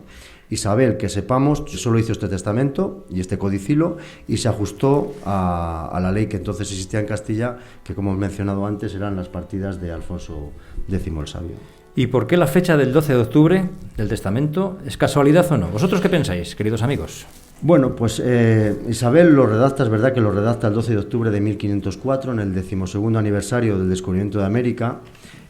Isabel, que sepamos, solo hizo este testamento y este codicilo y se ajustó a la ley que entonces existía en Castilla, que como he mencionado antes eran las partidas de Alfonso X el Sabio. ¿Y por qué la fecha del 12 de octubre del testamento? ¿Es casualidad o no? ¿Vosotros qué pensáis, queridos amigos? Bueno, pues Isabel lo redacta, es verdad que lo redacta el 12 de octubre de 1504, en el 12º aniversario del descubrimiento de América.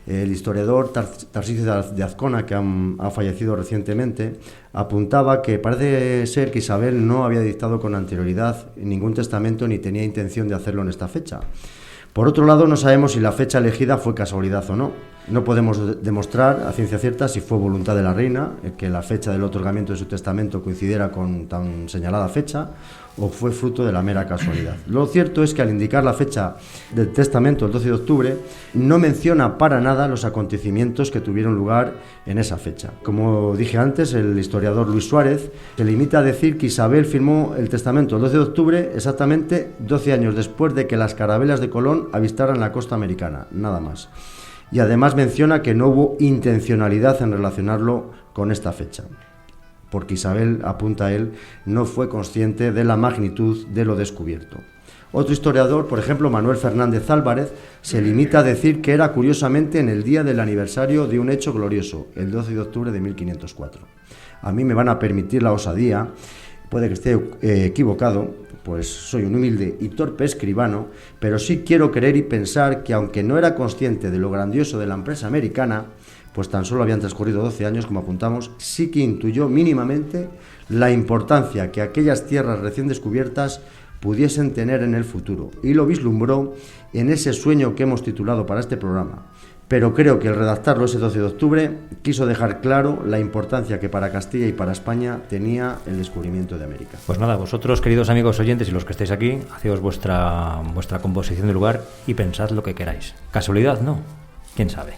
El historiador Tarsicio de Azcona, que ha fallecido recientemente, apuntaba que parece ser que Isabel no había dictado con anterioridad ningún testamento ni tenía intención de hacerlo en esta fecha. Por otro lado, no sabemos si la fecha elegida fue casualidad o no. No podemos demostrar a ciencia cierta si fue voluntad de la reina que la fecha del otorgamiento de su testamento coincidiera con tan señalada fecha o fue fruto de la mera casualidad. Lo cierto es que al indicar la fecha del testamento, el 12 de octubre, no menciona para nada los acontecimientos que tuvieron lugar en esa fecha. Como dije antes, el historiador Luis Suárez se limita a decir que Isabel firmó el testamento el 12 de octubre exactamente 12 años después de que las carabelas de Colón avistaran la costa americana, nada más. Y además menciona que no hubo intencionalidad en relacionarlo con esta fecha, porque Isabel, apunta él, no fue consciente de la magnitud de lo descubierto. Otro historiador, por ejemplo, Manuel Fernández Álvarez, se limita a decir que era curiosamente en el día del aniversario de un hecho glorioso, el 12 de octubre de 1504. A mí me van a permitir la osadía, puede que esté equivocado, pues soy un humilde y torpe escribano, pero sí quiero creer y pensar que aunque no era consciente de lo grandioso de la empresa americana, pues tan solo habían transcurrido 12 años, como apuntamos, sí que intuyó mínimamente la importancia que aquellas tierras recién descubiertas pudiesen tener en el futuro, y lo vislumbró en ese sueño que hemos titulado para este programa. Pero creo que el redactarlo ese 12 de octubre quiso dejar claro la importancia que para Castilla y para España tenía el descubrimiento de América. Pues nada, vosotros, queridos amigos oyentes y los que estáis aquí, haceos vuestra composición de lugar y pensad lo que queráis. ¿Casualidad? No. ¿Quién sabe?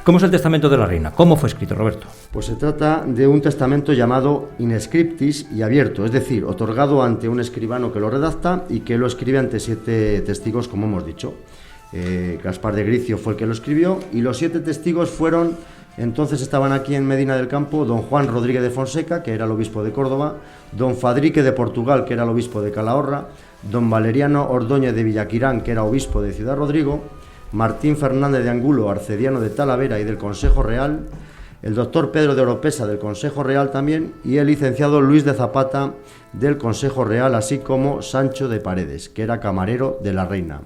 ¿Cómo es el testamento de la reina? ¿Cómo fue escrito, Roberto? Pues se trata de un testamento llamado in scriptis y abierto, es decir, otorgado ante un escribano que lo redacta y que lo escribe ante 7 testigos, como hemos dicho. Gaspar de Gricio fue el que lo escribió y los 7 testigos fueron, entonces estaban aquí en Medina del Campo, don Juan Rodríguez de Fonseca, que era el obispo de Córdoba, don Fadrique de Portugal, que era el obispo de Calahorra, don Valeriano Ordóñez de Villaquirán, que era obispo de Ciudad Rodrigo, Martín Fernández de Angulo, arcediano de Talavera y del Consejo Real, el doctor Pedro de Oropesa del Consejo Real también y el licenciado Luis de Zapata del Consejo Real, así como Sancho de Paredes, que era camarero de la reina.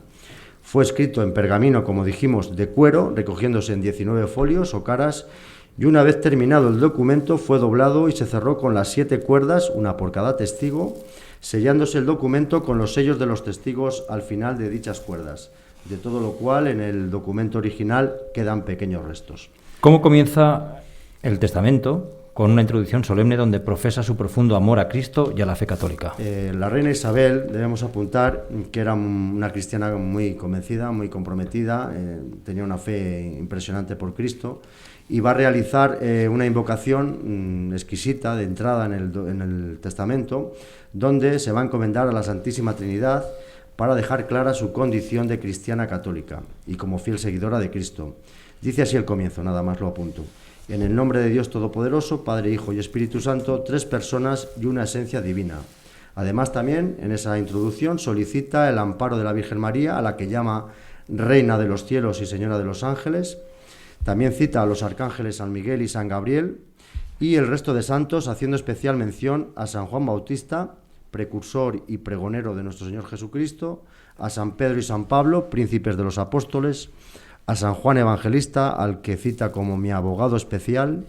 Fue escrito en pergamino, como dijimos, de cuero, recogiéndose en 19 folios o caras, y una vez terminado el documento fue doblado y se cerró con las 7 cuerdas, una por cada testigo, sellándose el documento con los sellos de los testigos al final de dichas cuerdas. De todo lo cual en el documento original quedan pequeños restos. ¿Cómo comienza el testamento? Con una introducción solemne donde profesa su profundo amor a Cristo y a la fe católica. La reina Isabel, debemos apuntar que era una cristiana muy convencida, muy comprometida, tenía una fe impresionante por Cristo y va a realizar una invocación exquisita de entrada en el testamento, donde se va a encomendar a la Santísima Trinidad para dejar clara su condición de cristiana católica y como fiel seguidora de Cristo. Dice así el comienzo, nada más lo apunto. En el nombre de Dios Todopoderoso, Padre, Hijo y Espíritu Santo, 3 personas y una esencia divina. Además también, en esa introducción, solicita el amparo de la Virgen María, a la que llama Reina de los cielos y Señora de los ángeles. También cita a los arcángeles San Miguel y San Gabriel y el resto de santos, haciendo especial mención a San Juan Bautista, precursor y pregonero de nuestro Señor Jesucristo, a San Pedro y San Pablo, príncipes de los apóstoles, a San Juan Evangelista, al que cita como mi abogado especial,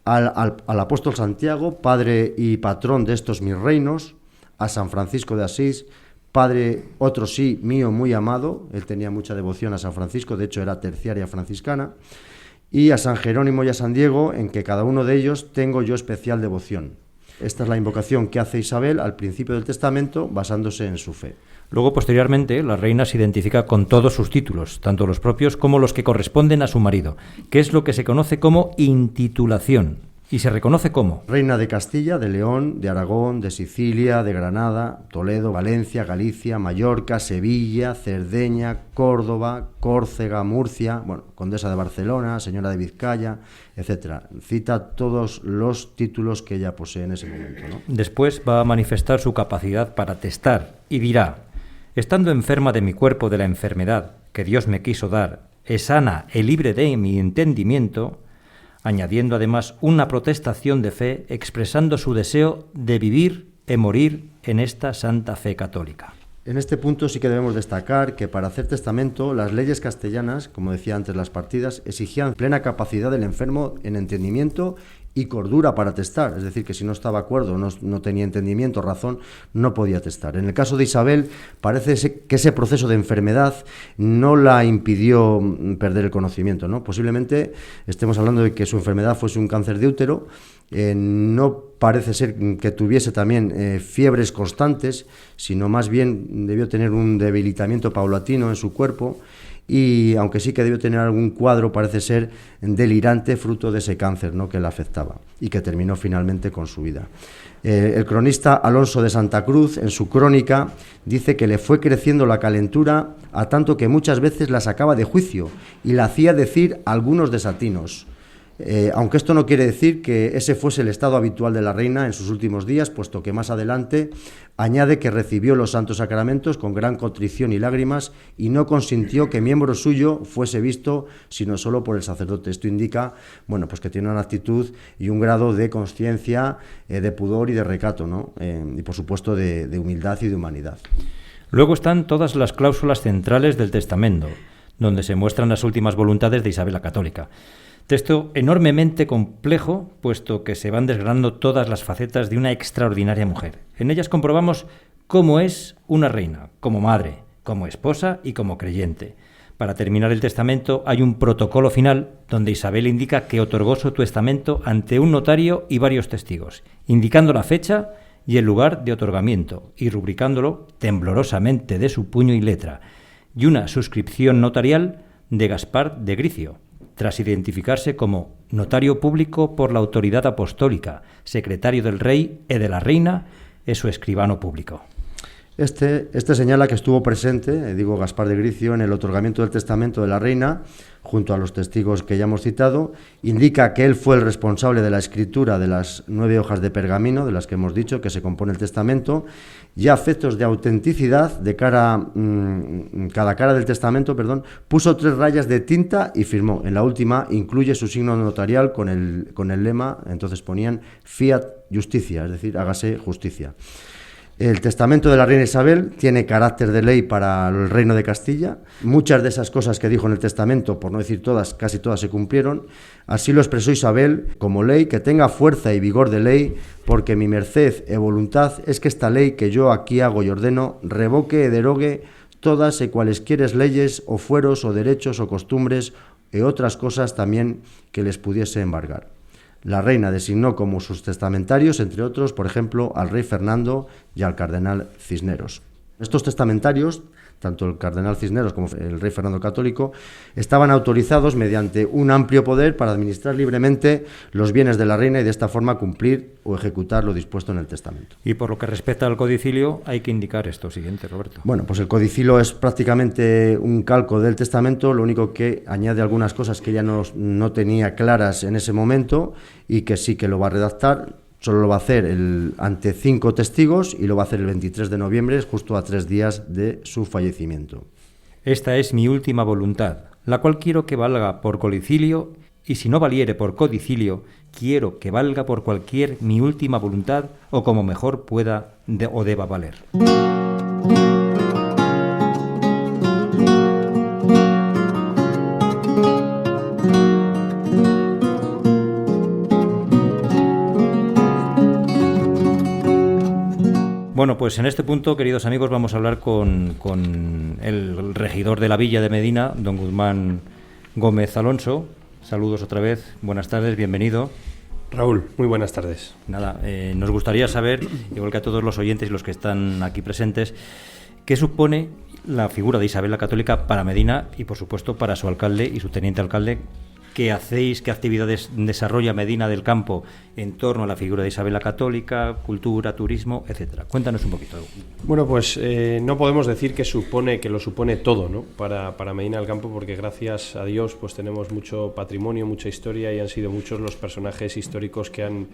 al apóstol Santiago, padre y patrón de estos mis reinos, a San Francisco de Asís, padre, otro sí, mío muy amado, él tenía mucha devoción a San Francisco, de hecho era terciaria franciscana, y a San Jerónimo y a San Diego, en que cada uno de ellos tengo yo especial devoción. Esta es la invocación que hace Isabel al principio del testamento, basándose en su fe. Luego, posteriormente, la reina se identifica con todos sus títulos, tanto los propios como los que corresponden a su marido, que es lo que se conoce como intitulación. y se reconoce como reina de Castilla, de León, de Aragón, de Sicilia, de Granada, Toledo, Valencia, Galicia, Mallorca, Sevilla, Cerdeña, Córdoba, Córcega, Murcia, condesa de Barcelona, señora de Vizcaya, etcétera. Cita todos los títulos que ella posee en ese momento, ¿no? Después va a manifestar su capacidad para testar y dirá: estando enferma de mi cuerpo de la enfermedad que Dios me quiso dar, es sana y libre de mi entendimiento, añadiendo además una protestación de fe expresando su deseo de vivir y morir en esta santa fe católica. En este punto sí que debemos destacar que para hacer testamento las leyes castellanas, como decía antes las partidas, exigían plena capacidad del enfermo en entendimiento y cordura para testar, es decir, que si no estaba acuerdo, no tenía entendimiento, razón, no podía testar. En el caso de Isabel, parece que ese proceso de enfermedad no la impidió perder el conocimiento, ¿no? Posiblemente estemos hablando de que su enfermedad fuese un cáncer de útero, no parece ser que tuviese también fiebres constantes, sino más bien debió tener un debilitamiento paulatino en su cuerpo, y aunque sí que debió tener algún cuadro, parece ser delirante, fruto de ese cáncer, ¿no?, que la afectaba y que terminó finalmente con su vida. El cronista Alonso de Santa Cruz, en su crónica, dice que le fue creciendo la calentura a tanto que muchas veces la sacaba de juicio y la hacía decir algunos desatinos. Aunque esto no quiere decir que ese fuese el estado habitual de la reina en sus últimos días, puesto que más adelante añade que recibió los santos sacramentos con gran contrición y lágrimas y no consintió que miembro suyo fuese visto sino solo por el sacerdote. Esto indica, pues que tiene una actitud y un grado de conciencia, de pudor y de recato, ¿no? Y por supuesto de humildad y de humanidad. Luego están todas las cláusulas centrales del testamento, donde se muestran las últimas voluntades de Isabel la Católica. Texto enormemente complejo, puesto que se van desgranando todas las facetas de una extraordinaria mujer. En ellas comprobamos cómo es una reina, como madre, como esposa y como creyente. Para terminar el testamento hay un protocolo final donde Isabel indica que otorgó su testamento ante un notario y varios testigos, indicando la fecha y el lugar de otorgamiento y rubricándolo temblorosamente de su puño y letra, y una suscripción notarial de Gaspar de Gricio, tras identificarse como notario público por la autoridad apostólica, secretario del rey y de la reina y su escribano público. Este señala que estuvo presente, Gaspar de Gricio, en el otorgamiento del testamento de la reina, junto a los testigos que ya hemos citado. Indica que él fue el responsable de la escritura de las 9 hojas de pergamino, de las que hemos dicho, que se compone el testamento, y a efectos de autenticidad, cada cara del testamento, puso 3 rayas de tinta y firmó. En la última incluye su signo notarial con el lema, entonces ponían Fiat Justicia, es decir, hágase justicia. El testamento de la reina Isabel tiene carácter de ley para el reino de Castilla. Muchas de esas cosas que dijo en el testamento, por no decir todas, casi todas se cumplieron. Así lo expresó Isabel como ley, que tenga fuerza y vigor de ley, porque mi merced e voluntad es que esta ley que yo aquí hago y ordeno revoque e derogue todas y cualesquieres leyes o fueros o derechos o costumbres e otras cosas también que les pudiese embargar. La reina designó como sus testamentarios, entre otros, por ejemplo, al rey Fernando y al cardenal Cisneros. Estos testamentarios, tanto el cardenal Cisneros como el rey Fernando Católico, estaban autorizados mediante un amplio poder para administrar libremente los bienes de la reina y de esta forma cumplir o ejecutar lo dispuesto en el testamento. Y por lo que respecta al codicilio, hay que indicar esto siguiente, Roberto. Pues el codicilio es prácticamente un calco del testamento, lo único que añade algunas cosas que ya no tenía claras en ese momento y que sí que lo va a redactar. Solo lo va a hacer ante 5 testigos y lo va a hacer el 23 de noviembre, justo a 3 días de su fallecimiento. Esta es mi última voluntad, la cual quiero que valga por codicilio, y si no valiere por codicilio, quiero que valga por cualquier mi última voluntad o como mejor pueda o deba valer. Pues en este punto, queridos amigos, vamos a hablar con el regidor de la Villa de Medina, don Guzmán Gómez Alonso. Saludos otra vez, buenas tardes, bienvenido. Raúl, muy buenas tardes. Nos gustaría saber, igual que a todos los oyentes y los que están aquí presentes, qué supone la figura de Isabel la Católica para Medina y, por supuesto, para su alcalde y su teniente alcalde, ¿Qué hacéis? ¿Qué actividades desarrolla Medina del Campo en torno a la figura de Isabel la Católica, cultura, turismo, etcétera? Cuéntanos un poquito. Bueno, pues no podemos decir que lo supone todo, ¿no? para Medina del Campo, porque gracias a Dios pues tenemos mucho patrimonio, mucha historia, y han sido muchos los personajes históricos que han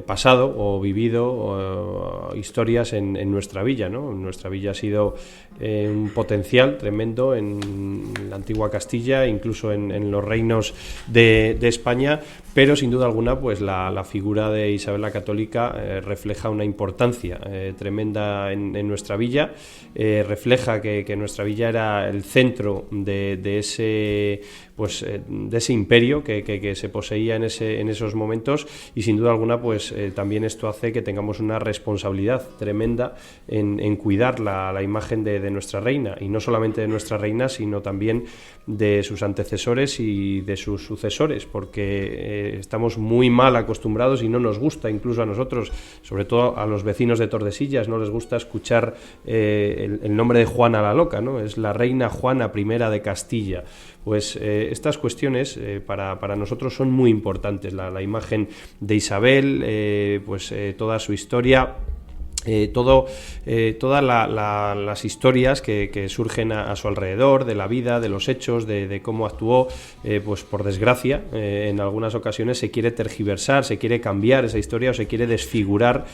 pasado o vivido historias en nuestra villa, ¿no? Nuestra villa ha sido un potencial tremendo en la antigua Castilla, incluso en los reinos de España, pero sin duda alguna pues la figura de Isabel la Católica refleja una importancia tremenda en nuestra villa, refleja que nuestra villa era el centro de ese imperio que se poseía en esos momentos, y sin duda alguna pues también esto hace que tengamos una responsabilidad tremenda en cuidar la imagen de nuestra reina, y no solamente de nuestra reina, sino también de sus antecesores y de sus sucesores, porque estamos muy mal acostumbrados y no nos gusta, incluso a nosotros, sobre todo a los vecinos de Tordesillas, no les gusta escuchar el nombre de Juana la Loca, ¿no? Es la reina Juana I de Castilla. Pues estas cuestiones para nosotros son muy importantes, la imagen de Isabel, toda su historia, todas las historias que surgen a su alrededor, de la vida, de los hechos, de cómo actuó, pues por desgracia, en algunas ocasiones se quiere tergiversar, se quiere cambiar esa historia o se quiere desfigurar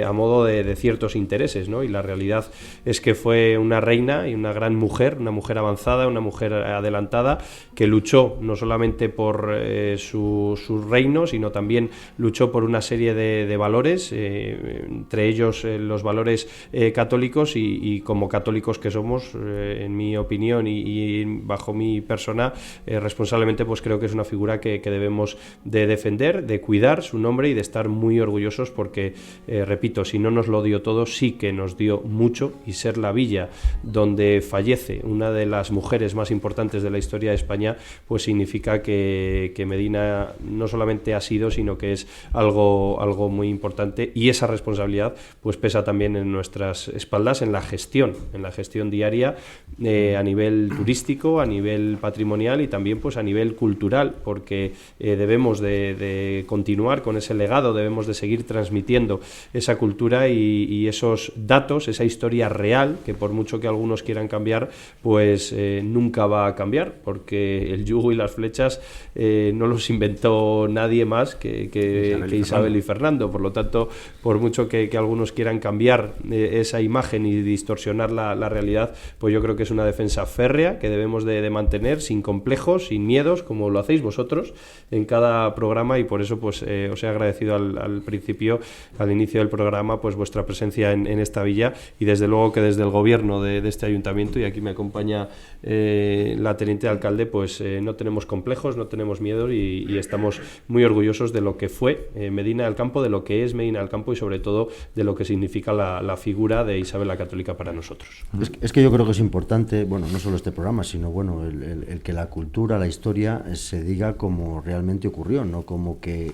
a modo de ciertos intereses, ¿no? Y la realidad es que fue una reina y una gran mujer, una mujer avanzada, una mujer adelantada, que luchó no solamente por su reino, sino también luchó por una serie de valores, entre ellos los valores católicos, y como católicos que somos, en mi opinión y bajo mi persona, responsablemente, pues creo que es una figura que debemos de defender, de cuidar su nombre y de estar muy orgullosos, porque repito, si no nos lo dio todo, sí que nos dio mucho, y ser la villa donde fallece una de las mujeres más importantes de la historia de España, pues significa que Medina no solamente ha sido, sino que es algo muy importante, y esa responsabilidad pues pesa también en nuestras espaldas en la gestión diaria, a nivel turístico, a nivel patrimonial y también pues a nivel cultural, porque debemos de continuar con ese legado, debemos de seguir transmitiendo esa cultura y esos datos, esa historia real, que por mucho que algunos quieran cambiar, pues nunca va a cambiar, porque el yugo y las flechas no los inventó nadie más que Isabel y Fernando. Por lo tanto, por mucho que algunos quieran cambiar esa imagen y distorsionar la realidad, pues yo creo que es una defensa férrea que debemos de mantener, sin complejos, sin miedos, como lo hacéis vosotros en cada programa, y por eso pues os he agradecido al principio, al inicio del programa, pues vuestra presencia en esta villa, y desde luego que desde el gobierno de este ayuntamiento, y aquí me acompaña la teniente alcalde, pues no tenemos complejos, no tenemos miedo, y estamos muy orgullosos de lo que fue Medina del Campo, de lo que es Medina del Campo, y sobre todo de lo que significa la figura de Isabel la Católica para nosotros. Es que yo creo que es importante, bueno, no solo este programa, sino bueno, el que la cultura, la historia se diga como realmente ocurrió, no como que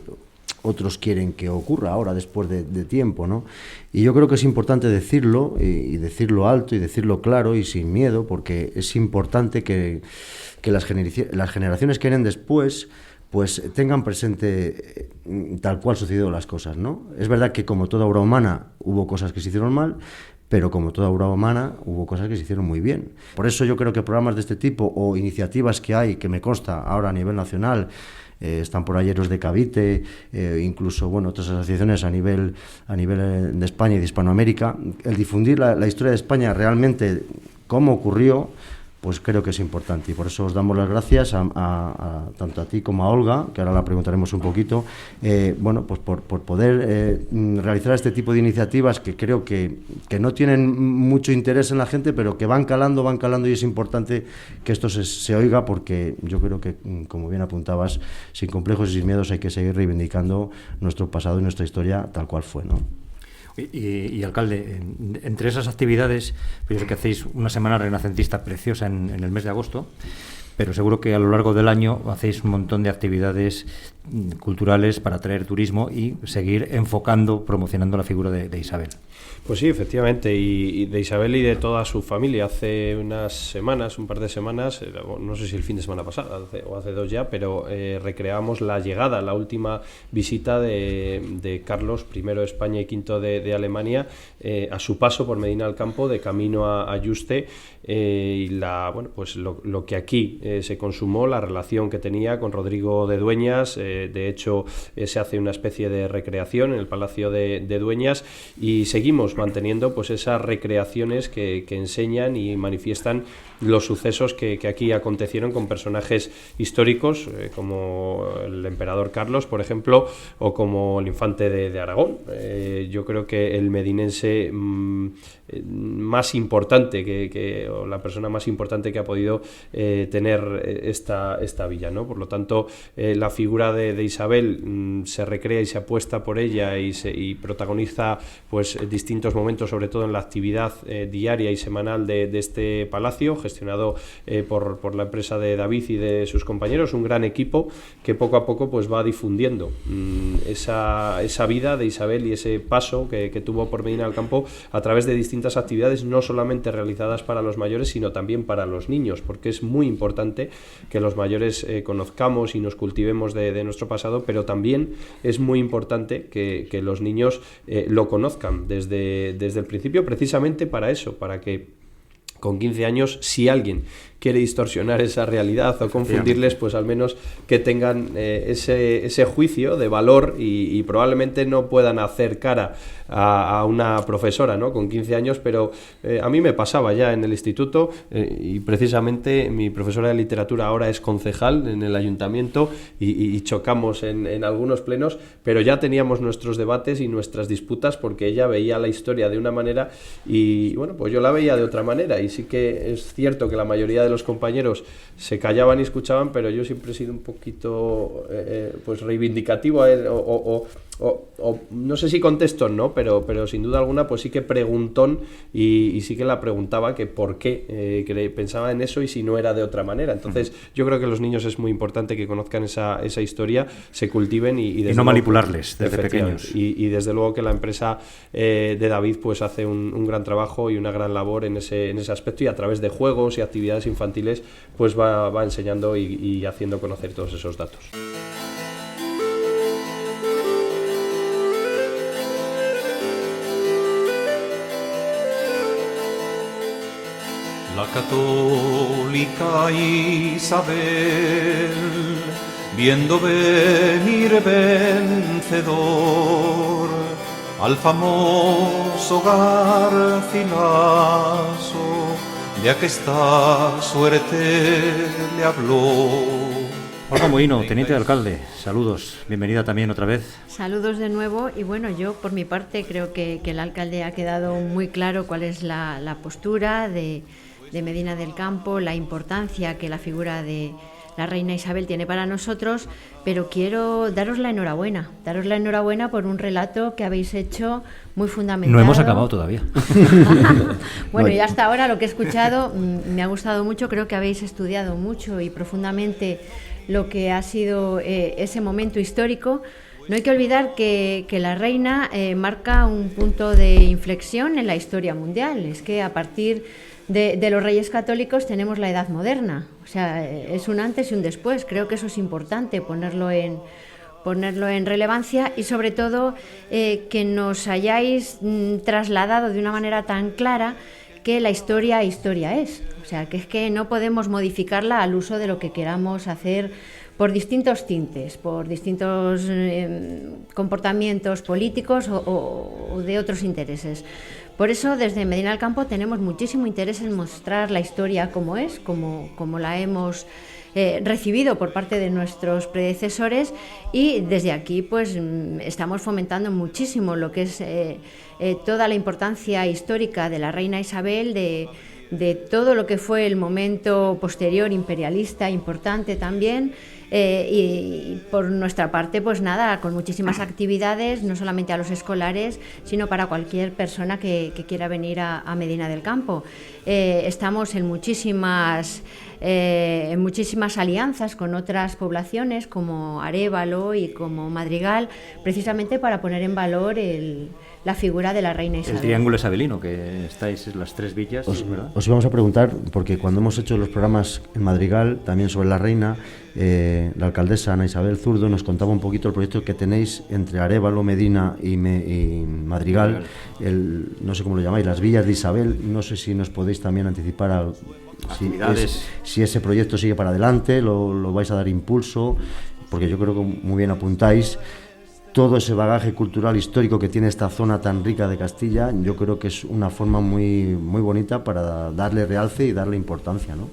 otros quieren que ocurra ahora, después de tiempo, ¿no? Y yo creo que es importante decirlo, y decirlo alto, y decirlo claro y sin miedo, porque es importante que las generaciones que vienen después pues tengan presente tal cual sucedieron las cosas, ¿no? Es verdad que como toda obra humana hubo cosas que se hicieron mal, pero como toda obra humana hubo cosas que se hicieron muy bien. Por eso yo creo que programas de este tipo o iniciativas que hay, que me consta ahora a nivel nacional, están por ahí Héroes de Cavite, incluso bueno, otras asociaciones a nivel de España y de Hispanoamérica, el difundir la historia de España realmente, cómo ocurrió, pues creo que es importante, y por eso os damos las gracias tanto a ti como a Olga, que ahora la preguntaremos un poquito, bueno, pues por poder realizar este tipo de iniciativas que creo que no tienen mucho interés en la gente, pero que van calando, y es importante que esto se oiga, porque yo creo que, como bien apuntabas, sin complejos y sin miedos hay que seguir reivindicando nuestro pasado y nuestra historia tal cual fue, ¿no? Y alcalde, entre esas actividades, pues que hacéis una semana renacentista preciosa en el mes de agosto, pero seguro que a lo largo del año hacéis un montón de actividades culturales para atraer turismo y seguir enfocando, promocionando la figura de Isabel. Pues sí, efectivamente, y de Isabel y de toda su familia. Hace unas semanas, un par de semanas, no sé si el fin de semana pasado o hace 2 ya, pero recreamos la llegada, la última visita de Carlos I de España y V de Alemania a su paso por Medina del Campo de camino a Yuste, y pues lo que aquí se consumó, la relación que tenía con Rodrigo de Dueñas. De hecho, se hace una especie de recreación en el Palacio de Dueñas, y seguimos manteniendo pues esas recreaciones que enseñan y manifiestan los sucesos que aquí acontecieron con personajes históricos, como el emperador Carlos, por ejemplo, o como el infante de Aragón. Yo creo que el medinense más importante, o la persona más importante que ha podido tener esta villa, ¿no? Por lo tanto, la figura de Isabel se recrea y se apuesta por ella y protagoniza pues distintos momentos, sobre todo en la actividad diaria y semanal de este palacio, gestionado por la empresa de David y de sus compañeros, un gran equipo que poco a poco pues va difundiendo esa vida de Isabel y ese paso que tuvo por Medina del Campo a través de distintas actividades, no solamente realizadas para los mayores, sino también para los niños, porque es muy importante que los mayores conozcamos y nos cultivemos de nuestro pasado, pero también es muy importante que los niños lo conozcan desde el principio, precisamente para eso, para que con 15 años, si alguien quiere distorsionar esa realidad o confundirles, pues al menos que tengan ese juicio de valor y probablemente no puedan hacer cara a una profesora, ¿no?, con 15 años, pero a mí me pasaba ya en el instituto, y precisamente mi profesora de literatura ahora es concejal en el ayuntamiento y chocamos en algunos plenos, pero ya teníamos nuestros debates y nuestras disputas porque ella veía la historia de una manera y bueno, pues yo la veía de otra manera, y sí que es cierto que la mayoría de los compañeros se callaban y escuchaban, pero yo siempre he sido un poquito pues reivindicativo o no sé si contestó, ¿no? Pero sin duda alguna pues sí que preguntón, y sí que la preguntaba que por qué pensaba en eso y si no era de otra manera. Entonces yo creo que los niños es muy importante que conozcan esa historia, se cultiven y no manipularles desde pequeños. Y desde luego que la empresa de David pues hace un gran trabajo y una gran labor en ese aspecto, y a través de juegos y actividades infantiles pues va enseñando y haciendo conocer todos esos datos. La católica Isabel, viendo venir vencedor al famoso Garcilaso, de aquesta suerte le habló. Olga Mohino, teniente de alcalde, saludos, bienvenida también otra vez. Saludos de nuevo, y bueno, yo por mi parte creo que el alcalde ha quedado muy claro cuál es la postura de Medina del Campo, la importancia que la figura de la reina Isabel tiene para nosotros, pero quiero daros la enhorabuena por un relato que habéis hecho muy fundamentado. No hemos acabado todavía. Bueno, y hasta ahora lo que he escuchado me ha gustado mucho, creo que habéis estudiado mucho y profundamente lo que ha sido ese momento histórico. No hay que olvidar que la reina marca un punto de inflexión en la historia mundial. Es que a partir de los reyes católicos tenemos la edad moderna, o sea, es un antes y un después. Creo que eso es importante ponerlo en relevancia, y sobre todo que nos hayáis trasladado de una manera tan clara que la historia es, o sea, que es que no podemos modificarla al uso de lo que queramos hacer por distintos tintes, por distintos comportamientos políticos o de otros intereses. Por eso, desde Medina del Campo tenemos muchísimo interés en mostrar la historia como es, como la hemos recibido por parte de nuestros predecesores, y desde aquí pues estamos fomentando muchísimo lo que es toda la importancia histórica de la reina Isabel, de todo lo que fue el momento posterior imperialista importante también. Y por nuestra parte, pues nada, con muchísimas actividades, no solamente a los escolares, sino para cualquier persona que quiera venir a Medina del Campo. Estamos en muchísimas muchísimas alianzas con otras poblaciones como Arévalo y como Madrigal, precisamente para poner en valor la figura de la reina Isabel. El triángulo isabelino, que estáis en las 3 villas, ¿verdad? Os íbamos a preguntar, porque cuando hemos hecho los programas en Madrigal, también sobre la reina, la alcaldesa Ana Isabel Zurdo nos contaba un poquito el proyecto que tenéis entre Arévalo, Medina y Madrigal, no sé cómo lo llamáis, las villas de Isabel. No sé si nos podéis también anticipar si ese proyecto sigue para adelante, lo vais a dar impulso, porque yo creo que muy bien apuntáis todo ese bagaje cultural histórico que tiene esta zona tan rica de Castilla. Yo creo que es una forma muy, muy bonita para darle realce y darle importancia, ¿no?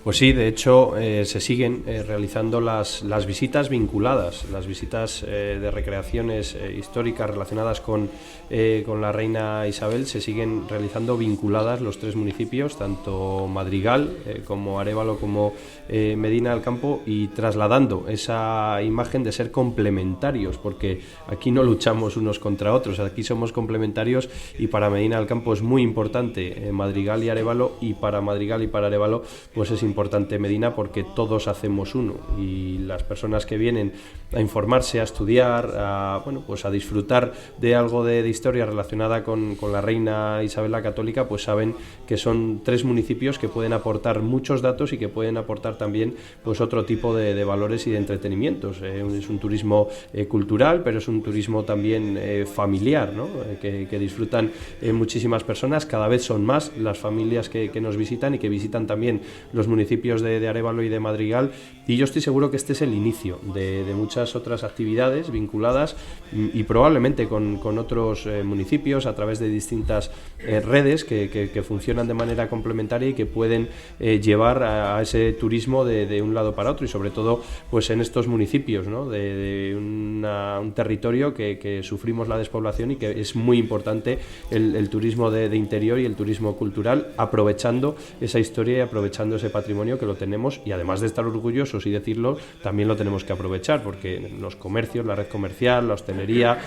Pues sí, de hecho se siguen realizando las visitas vinculadas, las visitas de recreaciones históricas relacionadas con la reina Isabel, se siguen realizando vinculadas los 3 municipios, tanto Madrigal como Arévalo como Medina del Campo, y trasladando esa imagen de ser complementarios, porque aquí no luchamos unos contra otros, aquí somos complementarios, y para Medina del Campo es muy importante Madrigal y Arévalo, y para Madrigal y para Arévalo pues es importante Medina, porque todos hacemos uno, y las personas que vienen a informarse, a estudiar, a disfrutar de algo de historia relacionada con la reina Isabel la Católica, pues saben que son 3 municipios que pueden aportar muchos datos y que pueden aportar también pues otro tipo de valores y de entretenimientos. Es un turismo cultural, pero es un turismo también familiar, ¿no? que disfrutan muchísimas personas. Cada vez son más las familias que nos visitan y que visitan también los municipios de Arévalo y de Madrigal, y yo estoy seguro que este es el inicio de muchas otras actividades vinculadas, y probablemente con otros municipios a través de distintas redes que funcionan de manera complementaria y que pueden llevar a ese turismo de un lado para otro, y sobre todo pues en estos municipios, ¿no? de un territorio que sufrimos la despoblación, y que es muy importante el turismo de interior y el turismo cultural, aprovechando esa historia y aprovechando ese patrimonio que lo tenemos, y además de estar orgullosos y decirlo, también lo tenemos que aprovechar, porque los comercios, la red comercial, la hostelería,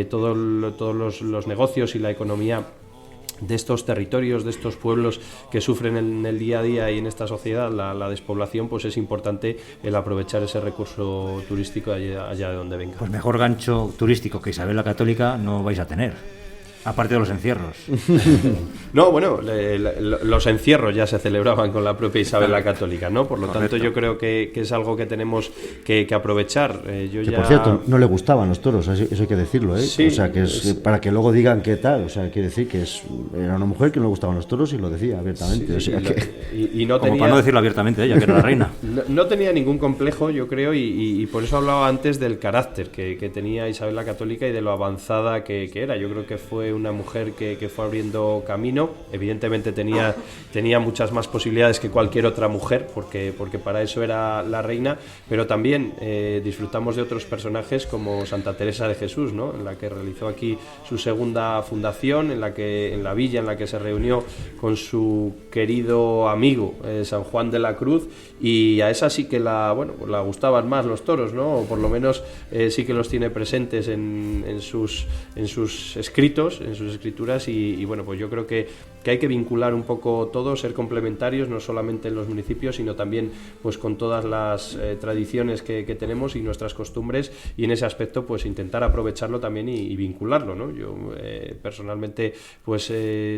todos los negocios y la economía de estos territorios, de estos pueblos que sufren en el día a día y en esta sociedad la despoblación, pues es importante el aprovechar ese recurso turístico allá de donde venga. Pues mejor gancho turístico que Isabel la Católica no vais a tener. Aparte de los encierros. No, bueno, los encierros ya se celebraban con la propia Isabel la Católica, ¿no? Por lo tanto, yo creo que es algo que tenemos que aprovechar. Por cierto, no le gustaban los toros, eso hay que decirlo, ¿eh? Sí, o sea, que es para que luego digan qué tal, o sea, quiere decir que era una mujer que no le gustaban los toros y lo decía abiertamente. Sí, o sea, y no como tenía, para no decirlo abiertamente ella, que era la reina. No tenía ningún complejo, yo creo, y por eso hablaba antes del carácter que tenía Isabel la Católica y de lo avanzada que era. Yo creo que fue una mujer que fue abriendo camino. Evidentemente tenía muchas más posibilidades que cualquier otra mujer, porque para eso era la reina, pero también disfrutamos de otros personajes como Santa Teresa de Jesús, ¿no? En la que realizó aquí su segunda fundación, en la villa en la que se reunió con su querido amigo San Juan de la Cruz, y a esa sí que la gustaban más los toros, ¿no? O por lo menos sí que los tiene presentes en sus escritos, en sus escrituras, y bueno, pues yo creo que hay que vincular un poco todo, ser complementarios, no solamente en los municipios, sino también pues con todas las tradiciones que tenemos y nuestras costumbres, y en ese aspecto pues intentar aprovecharlo también y vincularlo, ¿no? Yo personalmente pues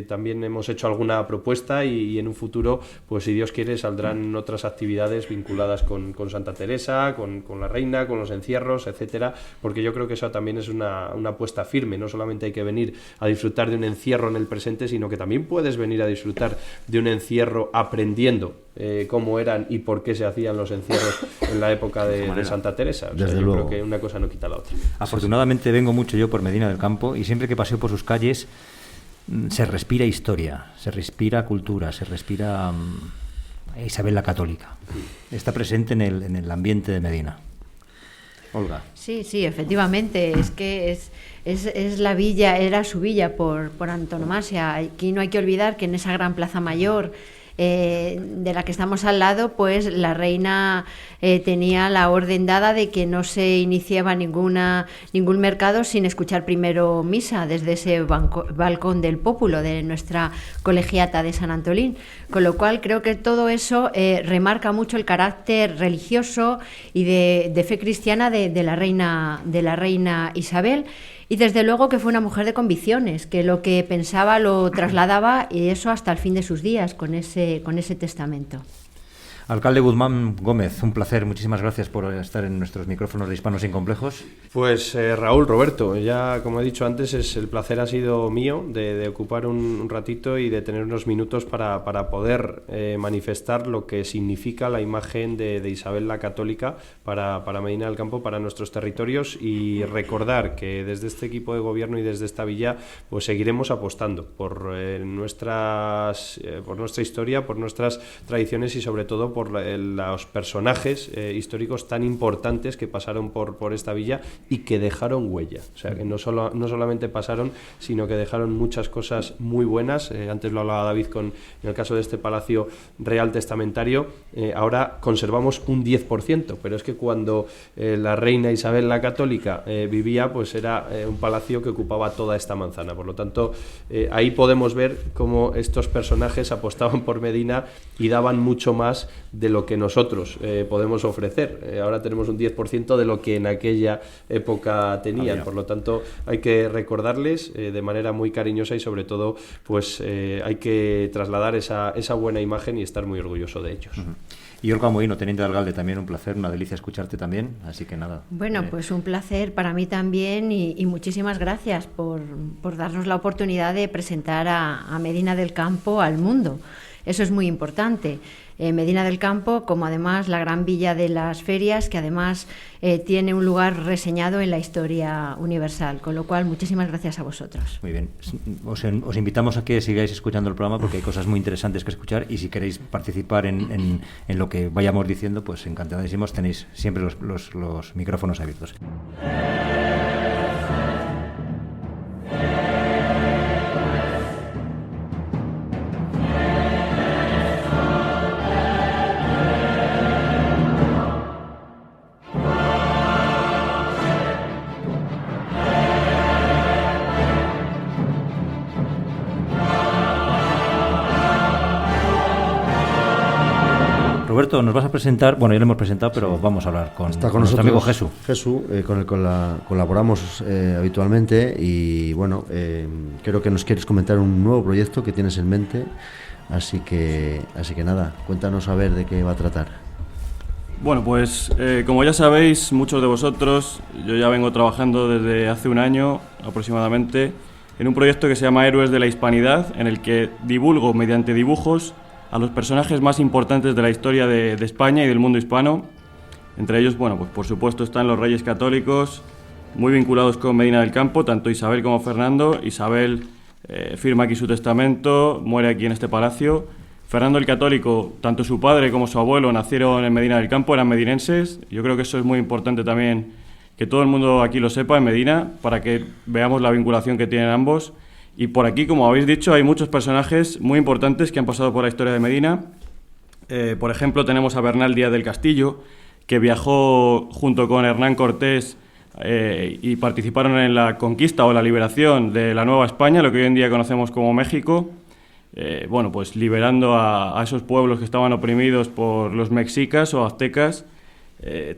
también hemos hecho alguna propuesta, y en un futuro pues si Dios quiere saldrán otras actividades vinculadas con Santa Teresa, con la reina, con los encierros, etcétera, porque yo creo que eso también es una apuesta firme. No solamente hay que venir a disfrutar de un encierro en el presente, sino que también puedes venir a disfrutar de un encierro aprendiendo cómo eran y por qué se hacían los encierros en la época de Santa Teresa. O sea, yo creo que una cosa no quita la otra. Afortunadamente vengo mucho yo por Medina del Campo, y siempre que paseo por sus calles se respira historia, se respira cultura, se respira Isabel la Católica. Está presente en el ambiente de Medina. Olga. Sí, efectivamente, es que es la villa, era su villa por antonomasia. Aquí no hay que olvidar que en esa gran plaza mayor de la que estamos al lado, pues la reina tenía la orden dada de que no se iniciaba ningún mercado sin escuchar primero misa desde ese balcón del Pópulo de nuestra colegiata de San Antolín, con lo cual creo que todo eso remarca mucho el carácter religioso y de fe cristiana de la reina Isabel. Y desde luego que fue una mujer de convicciones, que lo que pensaba lo trasladaba, y eso hasta el fin de sus días con ese testamento. Alcalde Guzmán Gómez, un placer, muchísimas gracias por estar en nuestros micrófonos de Hispanos Sin Complejos. Pues Raúl, Roberto, ya como he dicho antes, el placer ha sido mío de ocupar un ratito y de tener unos minutos para poder manifestar lo que significa la imagen de Isabel la Católica para Medina del Campo, para nuestros territorios, y recordar que desde este equipo de gobierno y desde esta villa pues seguiremos apostando por nuestra historia, por nuestras tradiciones y sobre todo por los personajes históricos tan importantes que pasaron por esta villa y que dejaron huella. O sea, que no solamente pasaron, sino que dejaron muchas cosas muy buenas. Antes lo hablaba David en el caso de este Palacio Real Testamentario. Ahora conservamos un 10%, pero es que cuando la reina Isabel la Católica vivía, pues era un palacio que ocupaba toda esta manzana. Por lo tanto, ahí podemos ver cómo estos personajes apostaban por Medina y daban mucho más de lo que nosotros podemos ofrecer. Ahora tenemos un 10% de lo que en aquella época tenían. Por lo tanto, hay que recordarles de manera muy cariñosa y sobre todo pues hay que trasladar esa buena imagen y estar muy orgulloso de ellos. Y Olga Moino, teniente de alcalde, también un placer, una delicia escucharte también, así que nada. Bueno, pues un placer para mí también y muchísimas gracias por darnos la oportunidad de presentar a Medina del Campo al mundo. Eso es muy importante. Medina del Campo, como además la gran villa de las ferias, que además tiene un lugar reseñado en la historia universal, con lo cual muchísimas gracias a vosotros. Muy bien, os invitamos a que sigáis escuchando el programa porque hay cosas muy interesantes que escuchar, y si queréis participar en lo que vayamos diciendo, pues encantadísimos, tenéis siempre los micrófonos abiertos. Roberto, nos vas a presentar, bueno, ya lo hemos presentado, pero vamos a hablar con nuestro amigo Jesús. Jesús, con el que colaboramos habitualmente, y bueno, creo que nos quieres comentar un nuevo proyecto que tienes en mente, así que nada, cuéntanos a ver de qué va a tratar. Bueno, pues como ya sabéis, muchos de vosotros, yo ya vengo trabajando desde hace un año aproximadamente en un proyecto que se llama Héroes de la Hispanidad, en el que divulgo mediante dibujos a los personajes más importantes de la historia de España y del mundo hispano. Entre ellos, bueno, pues por supuesto están los reyes católicos, muy vinculados con Medina del Campo, tanto Isabel como Fernando. Isabel firma aquí su testamento, muere aquí en este palacio. Fernando el Católico, tanto su padre como su abuelo nacieron en Medina del Campo, eran medinenses. Yo creo que eso es muy importante también, que todo el mundo aquí lo sepa en Medina, para que veamos la vinculación que tienen ambos. Y por aquí, como habéis dicho, hay muchos personajes muy importantes que han pasado por la historia de Medina. Por ejemplo, tenemos a Bernal Díaz del Castillo, que viajó junto con Hernán Cortés y participaron en la conquista o la liberación de la Nueva España, lo que hoy en día conocemos como México. Bueno, pues liberando a esos pueblos que estaban oprimidos por los mexicas o aztecas.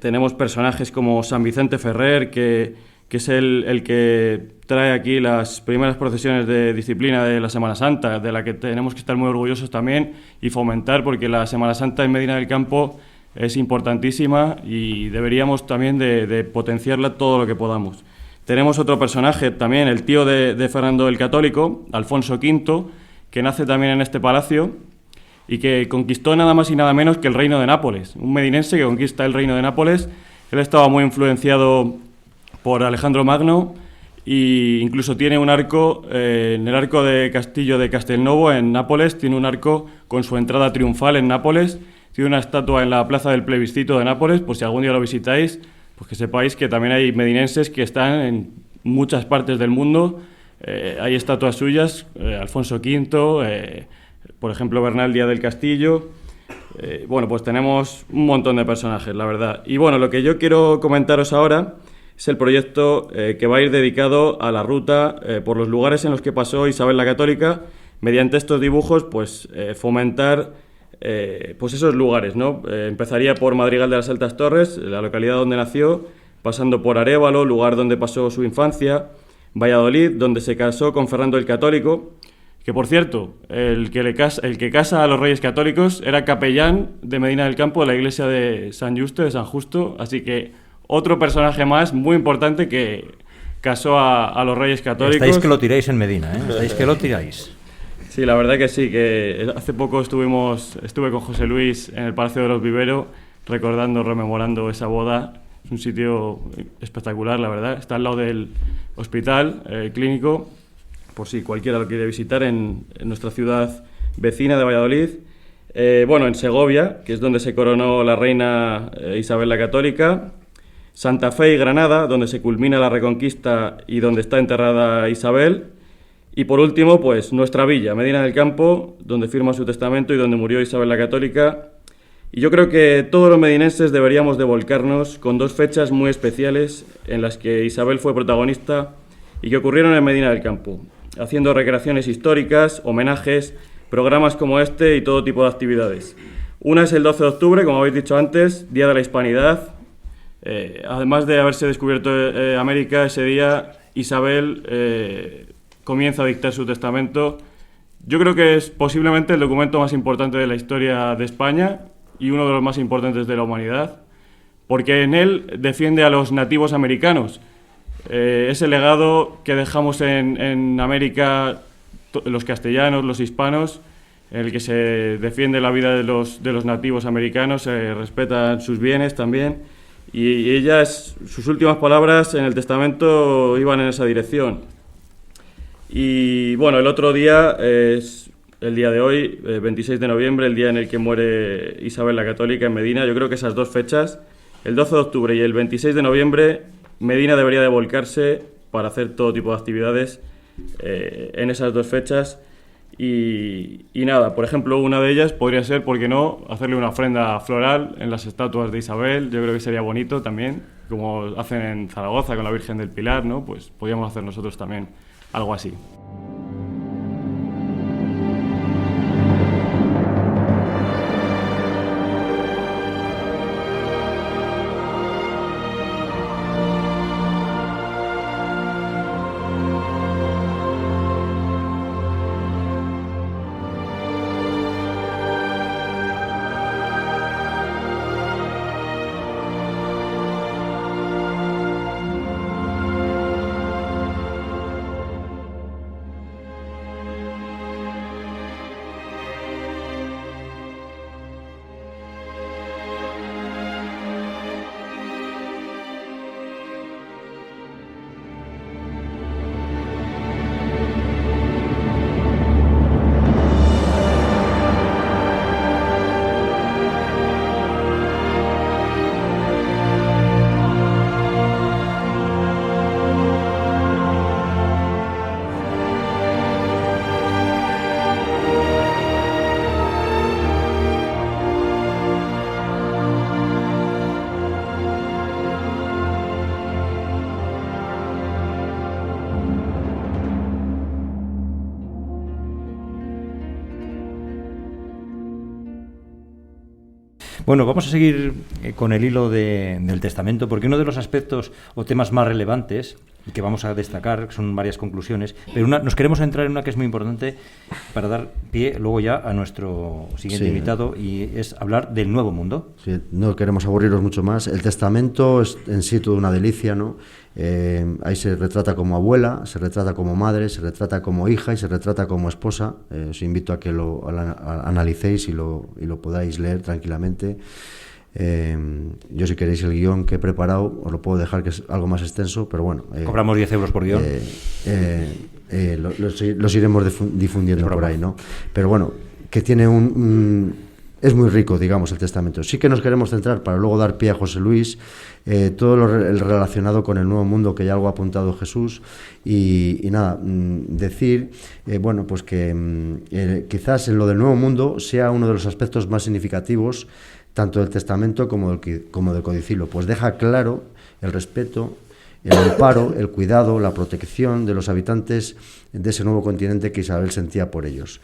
Tenemos personajes como San Vicente Ferrer, que es el que trae aquí las primeras procesiones de disciplina de la Semana Santa, de la que tenemos que estar muy orgullosos también y fomentar, porque la Semana Santa en Medina del Campo es importantísima y deberíamos también de potenciarla todo lo que podamos. Tenemos otro personaje también, el tío de Fernando el Católico, Alfonso V, que nace también en este palacio y que conquistó nada más y nada menos que el reino de Nápoles. Un medinense que conquista el reino de Nápoles. Él estaba muy influenciado por Alejandro Magno, e incluso tiene un arco, en el arco de Castillo de Castelnuovo en Nápoles, tiene un arco con su entrada triunfal en Nápoles, tiene una estatua en la plaza del Plebiscito de Nápoles, por si algún día lo visitáis, pues que sepáis que también hay medinenses que están en muchas partes del mundo, hay estatuas suyas, Alfonso V, por ejemplo, Bernal Díaz del Castillo. Bueno, pues tenemos un montón de personajes, la verdad. Y bueno, lo que yo quiero comentaros ahora es el proyecto que va a ir dedicado a la ruta por los lugares en los que pasó Isabel la Católica, mediante estos dibujos, pues fomentar pues esos lugares, ¿no? Empezaría por Madrigal de las Altas Torres, la localidad donde nació, pasando por Arévalo, lugar donde pasó su infancia, Valladolid, donde se casó con Fernando el Católico, que por cierto, el que casa a los Reyes Católicos era capellán de Medina del Campo de la iglesia de San Justo, de San Justo, así que otro personaje más muy importante que casó a los Reyes Católicos. Estáis que lo tiráis en Medina, ¿eh? Estáis que lo tiráis. Sí, la verdad que sí, que hace poco estuve con José Luis en el Palacio de los Viveros, rememorando esa boda. Es un sitio espectacular, la verdad. Está al lado del hospital clínico, por si cualquiera lo quiere visitar, en nuestra ciudad vecina de Valladolid. Bueno, en Segovia, que es donde se coronó la reina Isabel la Católica. Santa Fe y Granada, donde se culmina la Reconquista y donde está enterrada Isabel. Y por último, pues nuestra villa, Medina del Campo, donde firma su testamento y donde murió Isabel la Católica. Y yo creo que todos los medinenses deberíamos de volcarnos con dos fechas muy especiales en las que Isabel fue protagonista y que ocurrieron en Medina del Campo, haciendo recreaciones históricas, homenajes, programas como este y todo tipo de actividades. Una es el 12 de octubre, como habéis dicho antes, Día de la Hispanidad. Además de haberse descubierto América, ese día Isabel comienza a dictar su testamento. Yo creo que es posiblemente el documento más importante de la historia de España y uno de los más importantes de la humanidad, porque en él defiende a los nativos americanos. Ese legado que dejamos en América, los castellanos, los hispanos, en el que se defiende la vida de los nativos americanos, se respetan sus bienes también, y sus últimas palabras en el testamento iban en esa dirección. Y bueno, el otro día es el día de hoy, 26 de noviembre, el día en el que muere Isabel la Católica en Medina. Yo creo que esas dos fechas, el 12 de octubre y el 26 de noviembre, Medina debería de volcarse para hacer todo tipo de actividades en esas dos fechas. Y nada, por ejemplo, una de ellas podría ser, ¿por qué no?, hacerle una ofrenda floral en las estatuas de Isabel. Yo creo que sería bonito también, como hacen en Zaragoza con la Virgen del Pilar, ¿no? Pues podríamos hacer nosotros también algo así. Bueno, vamos a seguir con el hilo del testamento, porque uno de los aspectos o temas más relevantes que vamos a destacar son varias conclusiones, pero nos queremos entrar en una que es muy importante para dar pie luego ya a nuestro siguiente invitado, y es hablar del Nuevo Mundo. Sí, no queremos aburriros mucho más. El testamento es en sí toda una delicia, ¿no? Ahí se retrata como abuela, se retrata como madre, se retrata como hija y se retrata como esposa. Os invito a que lo analicéis y lo podáis leer tranquilamente. Yo, si queréis el guión que he preparado, os lo puedo dejar, que es algo más extenso, pero bueno. Cobramos 10 euros por guión. Los iremos difundiendo por ahí, ¿no? Pero bueno, que tiene es muy rico, digamos, el testamento. Sí que nos queremos centrar, para luego dar pie a José Luis, todo el relacionado con el Nuevo Mundo, que ya algo ha apuntado Jesús, y nada, decir, bueno, pues que quizás en lo del Nuevo Mundo sea uno de los aspectos más significativos, tanto del testamento como del codicilo, pues deja claro el respeto, el amparo, el cuidado, la protección de los habitantes de ese nuevo continente que Isabel sentía por ellos.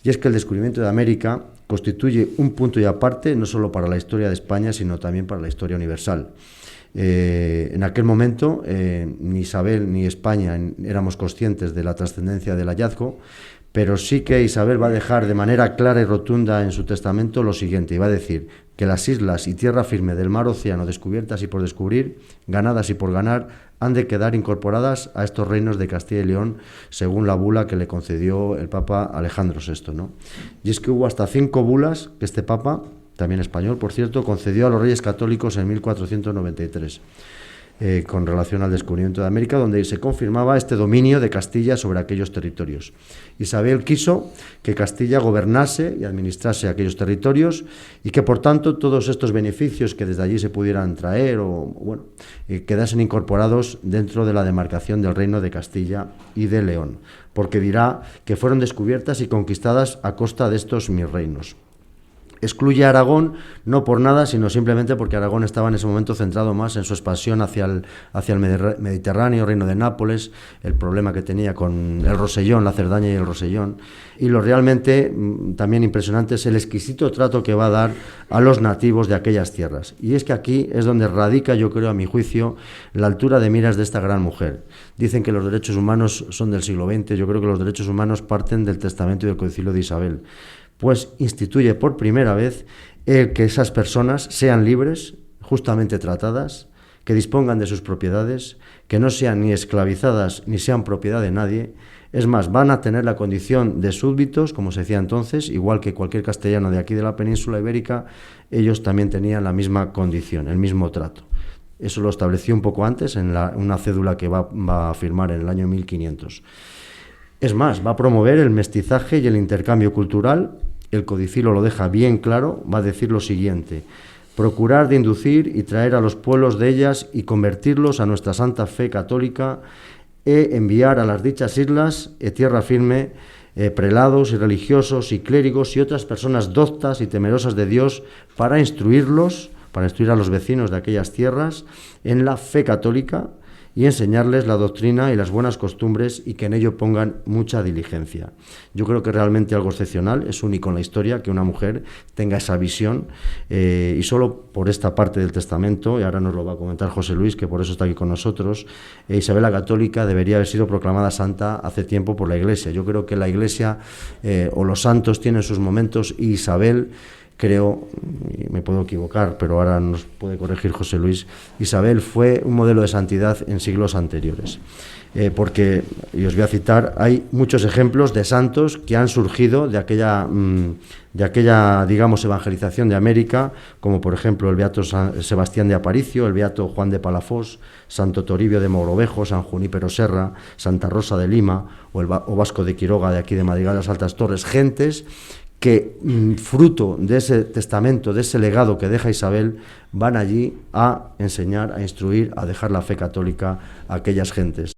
Y es que el descubrimiento de América constituye un punto y aparte, no solo para la historia de España, sino también para la historia universal. En aquel momento, ni Isabel ni España éramos conscientes de la trascendencia del hallazgo, pero sí que Isabel va a dejar de manera clara y rotunda en su testamento lo siguiente, y va a decir que las islas y tierra firme del mar Océano, descubiertas y por descubrir, ganadas y por ganar, han de quedar incorporadas a estos reinos de Castilla y León, según la bula que le concedió el Papa Alejandro VI, ¿no? Y es que hubo hasta 5 bulas que este Papa, también español, por cierto, concedió a los reyes católicos en 1493. Con relación al descubrimiento de América, donde se confirmaba este dominio de Castilla sobre aquellos territorios. Isabel quiso que Castilla gobernase y administrase aquellos territorios y que, por tanto, todos estos beneficios que desde allí se pudieran traer quedasen incorporados dentro de la demarcación del reino de Castilla y de León, porque dirá que fueron descubiertas y conquistadas a costa de estos mis reinos. Excluye a Aragón, no por nada, sino simplemente porque Aragón estaba en ese momento centrado más en su expansión hacia el Mediterráneo, reino de Nápoles, el problema que tenía con el Rosellón, la Cerdaña y el Rosellón, y lo realmente también impresionante es el exquisito trato que va a dar a los nativos de aquellas tierras. Y es que aquí es donde radica, yo creo, a mi juicio, la altura de miras de esta gran mujer. Dicen que los derechos humanos son del siglo XX, yo creo que los derechos humanos parten del testamento y del codicilio de Isabel, pues instituye por primera vez que esas personas sean libres, justamente tratadas, que dispongan de sus propiedades, que no sean ni esclavizadas ni sean propiedad de nadie. Es más, van a tener la condición de súbditos, como se decía entonces, igual que cualquier castellano de aquí de la península ibérica, ellos también tenían la misma condición, el mismo trato. Eso lo estableció un poco antes en una cédula que va a firmar en el año 1500. Es más, va a promover el mestizaje y el intercambio cultural. El codicilo lo deja bien claro, va a decir lo siguiente: procurar de inducir y traer a los pueblos de ellas y convertirlos a nuestra santa fe católica, enviar a las dichas islas, tierra firme, prelados y religiosos y clérigos y otras personas doctas y temerosas de Dios para instruir a los vecinos de aquellas tierras en la fe católica y enseñarles la doctrina y las buenas costumbres y que en ello pongan mucha diligencia. Yo creo que realmente algo excepcional, es único en la historia que una mujer tenga esa visión y solo por esta parte del testamento, y ahora nos lo va a comentar José Luis, que por eso está aquí con nosotros, Isabel la Católica debería haber sido proclamada santa hace tiempo por la Iglesia. Yo creo que la Iglesia o los santos tienen sus momentos y Isabel, creo, y me puedo equivocar, pero ahora nos puede corregir José Luis, Isabel fue un modelo de santidad en siglos anteriores. Porque, y os voy a citar, hay muchos ejemplos de santos que han surgido de aquella, digamos, evangelización de América, como por ejemplo el beato San Sebastián de Aparicio, el beato Juan de Palafós, Santo Toribio de Mogrovejo, San Junípero Serra, Santa Rosa de Lima o Vasco de Quiroga de aquí de Madrigal de las Altas Torres, gentes que fruto de ese testamento, de ese legado que deja Isabel, van allí a enseñar, a instruir, a dejar la fe católica a aquellas gentes.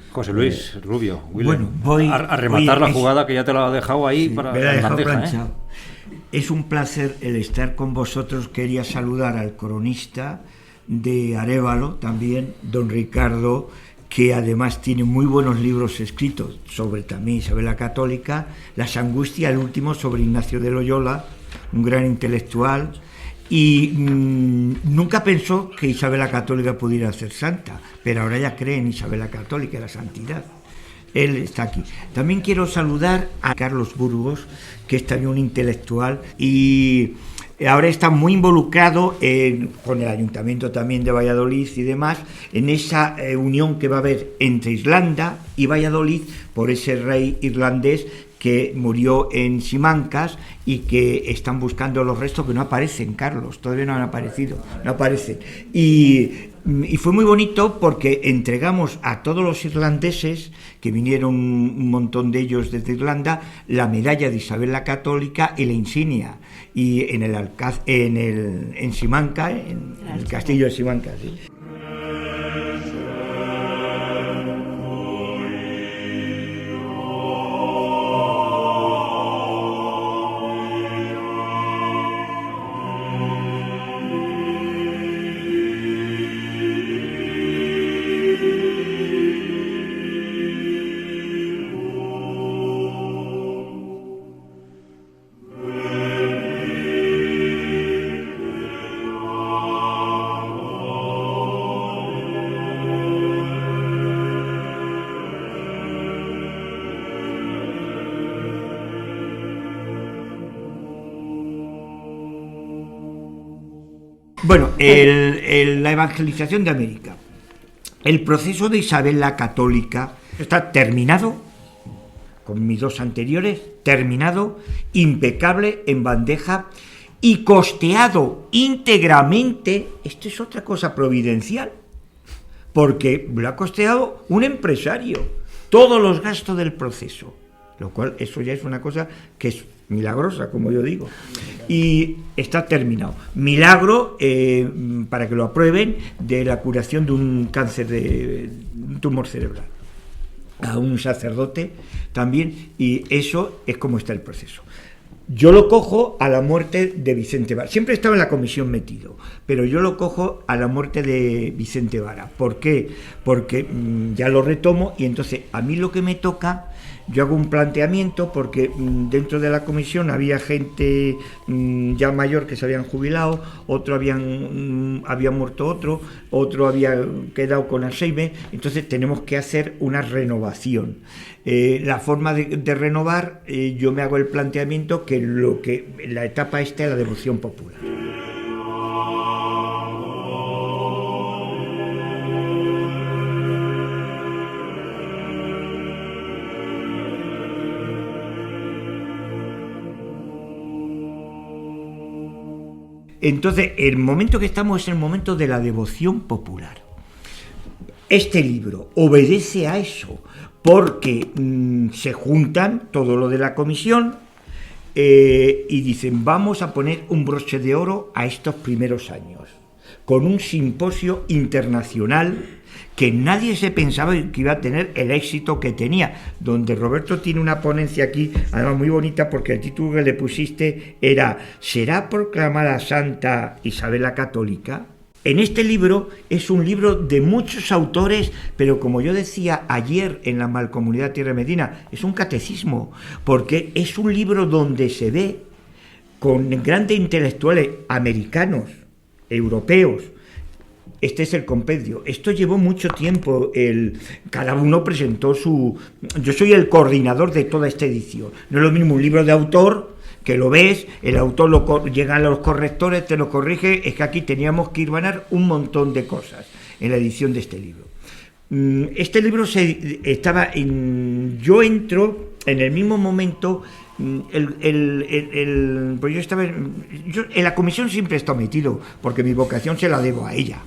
José Luis Rubio, bueno, voy a rematar la jugada que ya te la he dejado ahí, sí, para la bandeja, Es un placer el estar con vosotros. Quería saludar al cronista de Arévalo también, don Ricardo, que además tiene muy buenos libros escritos sobre también Isabel la Católica, Las Angustias, el último sobre Ignacio de Loyola, un gran intelectual, y nunca pensó que Isabel la Católica pudiera ser santa, pero ahora ya cree en Isabel la Católica, en la santidad. Él está aquí. También quiero saludar a Carlos Burgos, que es también un intelectual y ahora está muy involucrado con el Ayuntamiento también de Valladolid y demás, en esa unión que va a haber entre Irlanda y Valladolid por ese rey irlandés que murió en Simancas y que están buscando los restos que no aparecen, Carlos, todavía no han aparecido, no aparecen. Y fue muy bonito porque entregamos a todos los irlandeses, que vinieron un montón de ellos desde Irlanda, la medalla de Isabel la Católica y la insignia. Y en Simancas, en el castillo de Simancas, ¿sí? Bueno, la evangelización de América. El proceso de Isabel la Católica está terminado, con mis dos anteriores, terminado, impecable, en bandeja y costeado íntegramente. Esto es otra cosa providencial, porque lo ha costeado un empresario, todos los gastos del proceso, lo cual eso ya es una cosa que es milagrosa, como yo digo, y está terminado. Milagro, para que lo aprueben, de la curación de un cáncer de un tumor cerebral a un sacerdote también, y eso es como está el proceso. Yo lo cojo a la muerte de Vicente Vara. Siempre estaba en la comisión metido, pero yo lo cojo a la muerte de Vicente Vara. ¿Por qué? Porque ya lo retomo y entonces a mí lo que me toca, yo hago un planteamiento porque dentro de la comisión había gente ya mayor que se habían jubilado, otro había muerto otro había quedado con Alzheimer, entonces tenemos que hacer una renovación. La forma de renovar, yo me hago el planteamiento que la etapa esta es la devoción popular. Entonces, el momento que estamos es el momento de la devoción popular. Este libro obedece a eso, porque se juntan todo lo de la comisión y dicen, vamos a poner un broche de oro a estos primeros años, con un simposio internacional que nadie se pensaba que iba a tener el éxito que tenía, donde Roberto tiene una ponencia aquí, además muy bonita, porque el título que le pusiste era ¿será proclamada santa Isabel la Católica? En este libro es un libro de muchos autores, pero como yo decía ayer en la Mancomunidad Tierra Medina, es un catecismo, porque es un libro donde se ve con grandes intelectuales americanos, europeos. Este es el compendio. Esto llevó mucho tiempo. Cada uno presentó su... Yo soy el coordinador de toda esta edición. No es lo mismo un libro de autor, que lo ves, el autor llegan los correctores, te lo corrige. Es que aquí teníamos que irvanar un montón de cosas en la edición de este libro. Este libro yo entro en el mismo momento. Pues yo en la comisión siempre he estado metido, porque mi vocación se la debo a ella.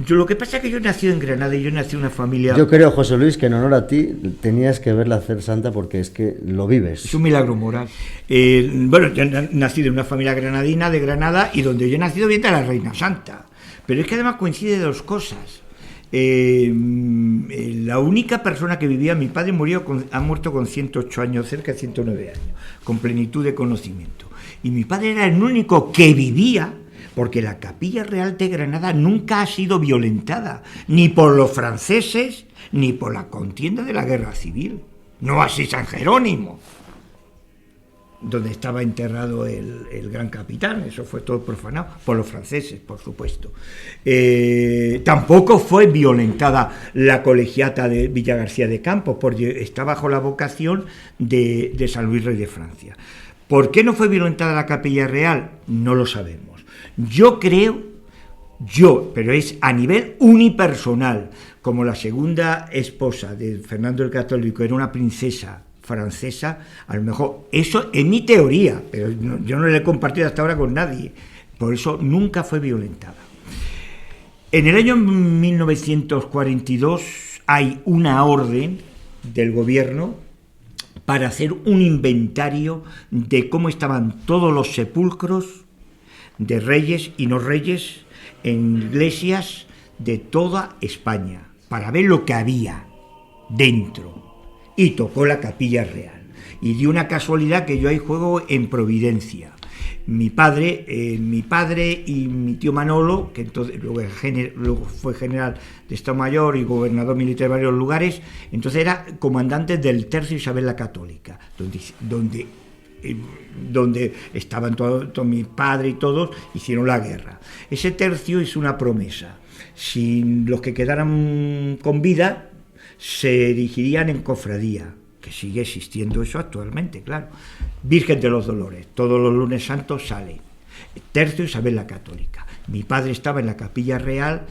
Lo que pasa es que yo nací en Granada y yo nací en una familia... Yo creo, José Luis, que en honor a ti tenías que verla hacer santa, porque es que lo vives. Es un milagro moral. Bueno, yo nací de una familia granadina de Granada, y donde yo he nacido viene a la Reina Santa. Pero es que además coincide dos cosas. La única persona que vivía, mi padre ha muerto con 108 años, cerca de 109 años, con plenitud de conocimiento, y mi padre era el único que vivía, porque la Capilla Real de Granada nunca ha sido violentada, ni por los franceses, ni por la contienda de la Guerra Civil. No así San Jerónimo, donde estaba enterrado el gran capitán. Eso fue todo profanado por los franceses, por supuesto. Tampoco fue violentada la colegiata de Villagarcía de Campos, porque está bajo la vocación de San Luis Rey de Francia. ¿Por qué no fue violentada la Capilla Real? No lo sabemos. Yo creo, pero es a nivel unipersonal, como la segunda esposa de Fernando el Católico era una princesa francesa, a lo mejor eso es mi teoría, pero yo no la he compartido hasta ahora con nadie, por eso nunca fue violentada. En el año 1942 hay una orden del gobierno para hacer un inventario de cómo estaban todos los sepulcros de reyes y no reyes en iglesias de toda España, para ver lo que había dentro. Y tocó la Capilla Real. Y dio una casualidad que yo ahí juego en Providencia. Mi padre y mi tío Manolo, que entonces luego fue general de Estado Mayor y gobernador militar de varios lugares, entonces era comandante del Tercio Isabel la Católica, donde estaban todos mi padre y todos, hicieron la guerra. Ese tercio hizo una promesa: si los que quedaran con vida se erigirían en cofradía, que sigue existiendo eso actualmente, claro. Virgen de los Dolores, todos los lunes santos sale. Tercio Isabel la Católica. Mi padre estaba en la Capilla Real,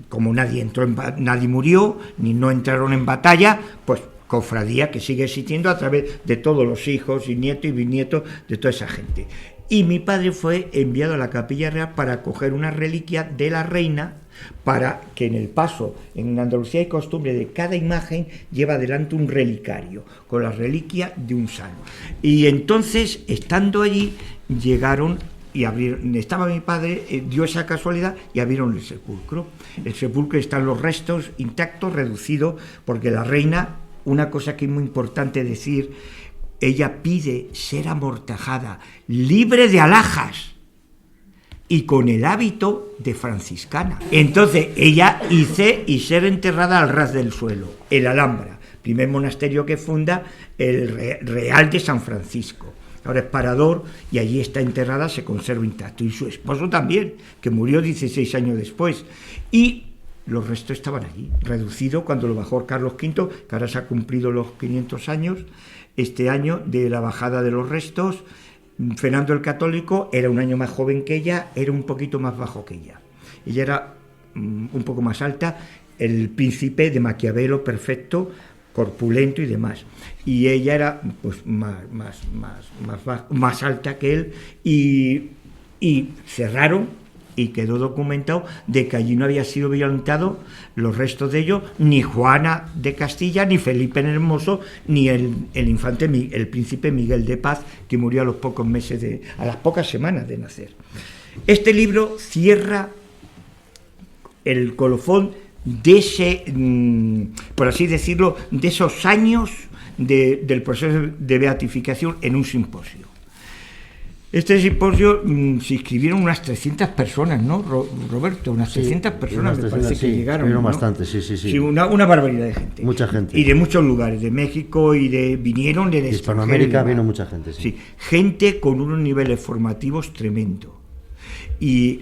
como nadie murió, ni no entraron en batalla, pues cofradía que sigue existiendo a través de todos los hijos y nietos y bisnietos de toda esa gente. Y mi padre fue enviado a la Capilla Real para coger una reliquia de la reina, para que en el paso, en Andalucía hay costumbre de cada imagen lleva adelante un relicario, con la reliquia de un santo. Y entonces, estando allí, llegaron y abrieron, estaba mi padre, dio esa casualidad y abrieron el sepulcro. El sepulcro están los restos intactos, reducidos, porque la reina, una cosa que es muy importante decir, ella pide ser amortajada, libre de alhajas y con el hábito de franciscana. Entonces ella y ser enterrada al ras del suelo, el Alhambra, primer monasterio que funda el Real de San Francisco. Ahora es parador y allí está enterrada, se conserva intacto. Y su esposo también, que murió 16 años después. Y los restos estaban allí, reducidos cuando lo bajó Carlos V, que ahora se ha cumplido los 500 años, este año, de la bajada de los restos. Fernando el Católico era un año más joven que ella, era un poquito más bajo que ella. Ella era un poco más alta, el príncipe de Maquiavelo perfecto, corpulento y demás. Y ella era pues más alta que él y cerraron y quedó documentado de que allí no había sido violentado los restos de ellos, ni Juana de Castilla, ni Felipe el Hermoso, ni el infante, el príncipe Miguel de Paz, que murió a las pocas semanas de nacer. Este libro cierra el colofón de ese, por así decirlo, de esos años del proceso de beatificación en un simposio. Este simposio se inscribieron unas 300 personas, ¿no, Roberto? Unas 300 personas me parece que llegaron, ¿no? Bastante, sí. Sí, una barbaridad de gente. Mucha gente. Y de muchos lugares, de México vinieron de Hispanoamérica, vino mucha gente, sí. Gente con unos niveles formativos tremendos. ¿Y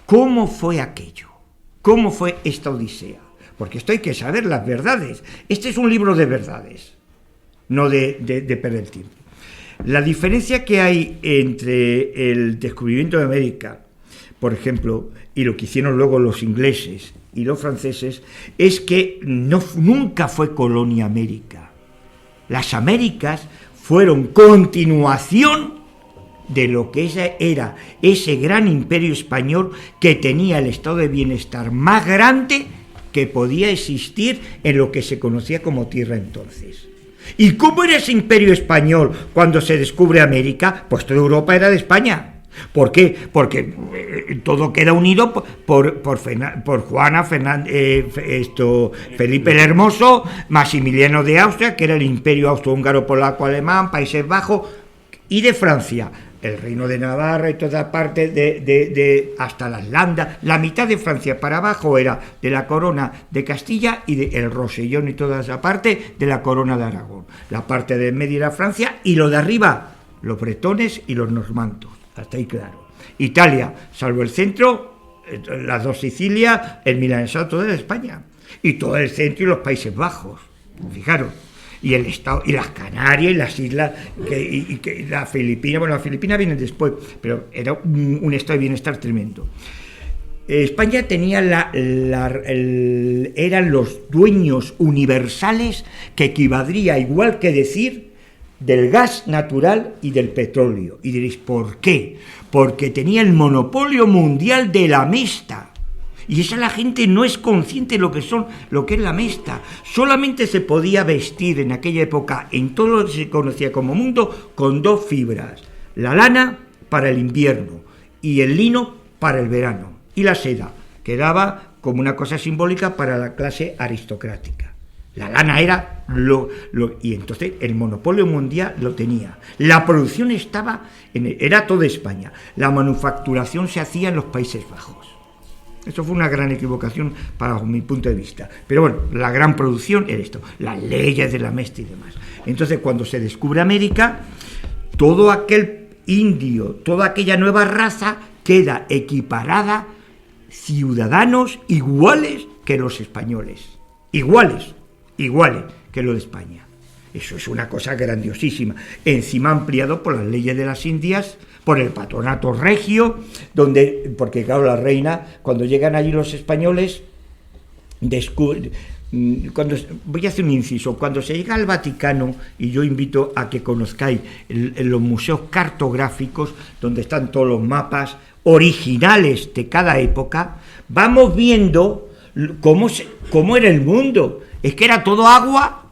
cómo fue aquello? ¿Cómo fue esta odisea? Porque esto hay que saber las verdades. Este es un libro de verdades, no de perder tiempo. La diferencia que hay entre el descubrimiento de América, por ejemplo, y lo que hicieron luego los ingleses y los franceses, es que nunca fue colonia América. Las Américas fueron continuación de lo que era ese gran imperio español que tenía el estado de bienestar más grande que podía existir en lo que se conocía como tierra entonces. ¿Y cómo era ese imperio español cuando se descubre América? Pues toda Europa era de España. ¿Por qué? Porque todo queda unido por Juana, Felipe el Hermoso, Maximiliano de Austria, que era el imperio austrohúngaro, polaco, alemán, Países Bajos, y de Francia, el reino de Navarra y toda parte de hasta las Landas, la mitad de Francia para abajo era de la corona de Castilla y el Rosellón y toda esa parte de la corona de Aragón. La parte de medio era Francia y lo de arriba, los bretones y los normandos, hasta ahí claro. Italia, salvo el centro, las dos Sicilias, el milanesado, todo era España. Y todo el centro y los Países Bajos, fijaros. Y el estado, y las Canarias y las islas, y la Filipinas, bueno, las Filipinas vienen después, pero era un estado de bienestar tremendo. España tenía eran los dueños universales, que equivaldría igual que decir del gas natural y del petróleo. Y diréis, ¿por qué? Porque tenía el monopolio mundial de la mesta. Y esa la gente no es consciente de lo que es la mesta. Solamente se podía vestir en aquella época, en todo lo que se conocía como mundo, con dos fibras: la lana para el invierno y el lino para el verano. Y la seda quedaba como una cosa simbólica para la clase aristocrática. La lana era y entonces el monopolio mundial lo tenía. La producción era toda España. La manufacturación se hacía en los Países Bajos. Eso fue una gran equivocación para mi punto de vista. Pero bueno, la gran producción era esto, las leyes de la mesta y demás. Entonces, cuando se descubre América, todo aquel indio, toda aquella nueva raza queda equiparada, ciudadanos iguales que los españoles. Iguales que lo de España. Eso es una cosa grandiosísima. Encima ampliado por las leyes de las Indias, por el patronato regio, porque claro, la reina, cuando llegan allí los españoles, voy a hacer un inciso, cuando se llega al Vaticano, y yo invito a que conozcáis en los museos cartográficos, donde están todos los mapas originales de cada época, vamos viendo cómo era el mundo. Es que era todo agua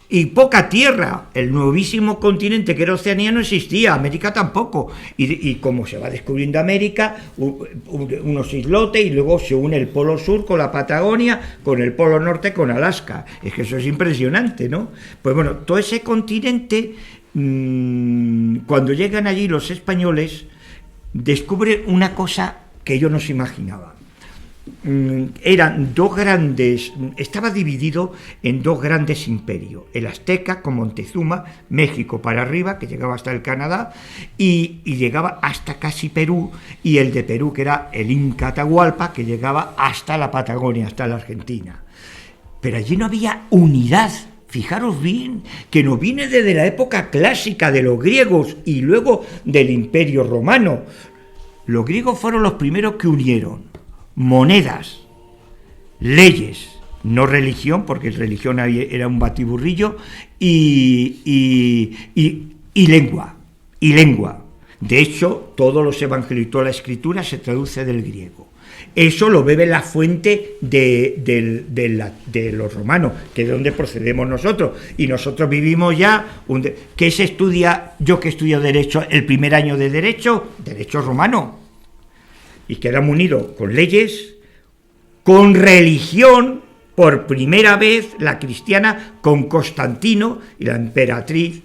y poca tierra. El nuevísimo continente que era Oceanía no existía, América tampoco. Y como se va descubriendo América, unos islotes, y luego se une el Polo Sur con la Patagonia, con el Polo Norte con Alaska. Es que eso es impresionante, ¿no? Pues bueno, todo ese continente, cuando llegan allí los españoles, descubren una cosa que ellos no se imaginaban. Eran dos grandes, estaba dividido en dos grandes imperios: el azteca con Montezuma, México para arriba, que llegaba hasta el Canadá y llegaba hasta casi Perú, y el de Perú, que era el Inca Atahualpa, que llegaba hasta la Patagonia, hasta la Argentina. Pero allí no había unidad. Fijaros bien, que no viene desde la época clásica de los griegos y luego del Imperio Romano. Los griegos fueron los primeros que unieron monedas, leyes, no religión, porque religión era un batiburrillo, y lengua. De hecho, todos los evangelios, toda la escritura se traduce del griego. Eso lo bebe la fuente de los romanos, que es de donde procedemos nosotros, y nosotros vivimos ya, ¿qué se estudia? Yo que estudio Derecho, el primer año de Derecho romano, y quedamos unidos con leyes, con religión, por primera vez la cristiana, con Constantino y la emperatriz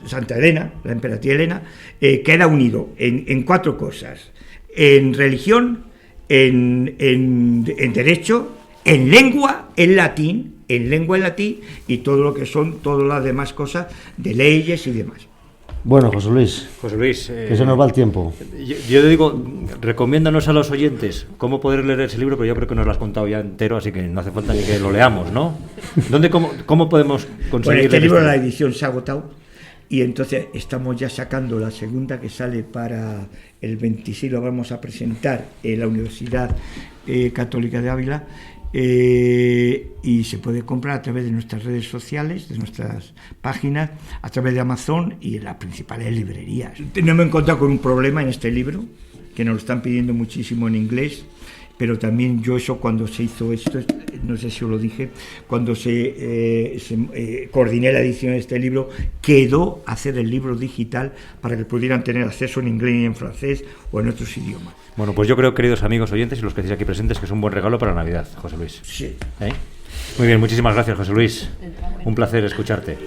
Santa Elena, la emperatriz Elena, queda unido en cuatro cosas: en religión, en derecho, en lengua, en latín, y todo lo que son todas las demás cosas de leyes y demás. Bueno, José Luis, que se nos va el tiempo. Yo digo, recomiéndanos a los oyentes cómo poder leer ese libro, pero yo creo que nos lo has contado ya entero, así que no hace falta ni que lo leamos, ¿no? ¿Cómo podemos conseguir este libro? La edición se ha agotado, y entonces estamos ya sacando la segunda, que sale para el 26, lo vamos a presentar en la Universidad Católica de Ávila, y se puede comprar a través de nuestras redes sociales, de nuestras páginas, a través de Amazon y en las principales librerías. No me he encontrado con un problema en este libro, que nos lo están pidiendo muchísimo en inglés, pero también yo cuando se hizo esto, no sé si os lo dije, cuando coordiné la edición de este libro, quedó hacer el libro digital para que pudieran tener acceso en inglés y en francés o en otros idiomas. Bueno, pues yo creo, queridos amigos oyentes y los que estéis aquí presentes, que es un buen regalo para Navidad, José Luis. Sí. Muy bien, muchísimas gracias, José Luis. Un placer escucharte.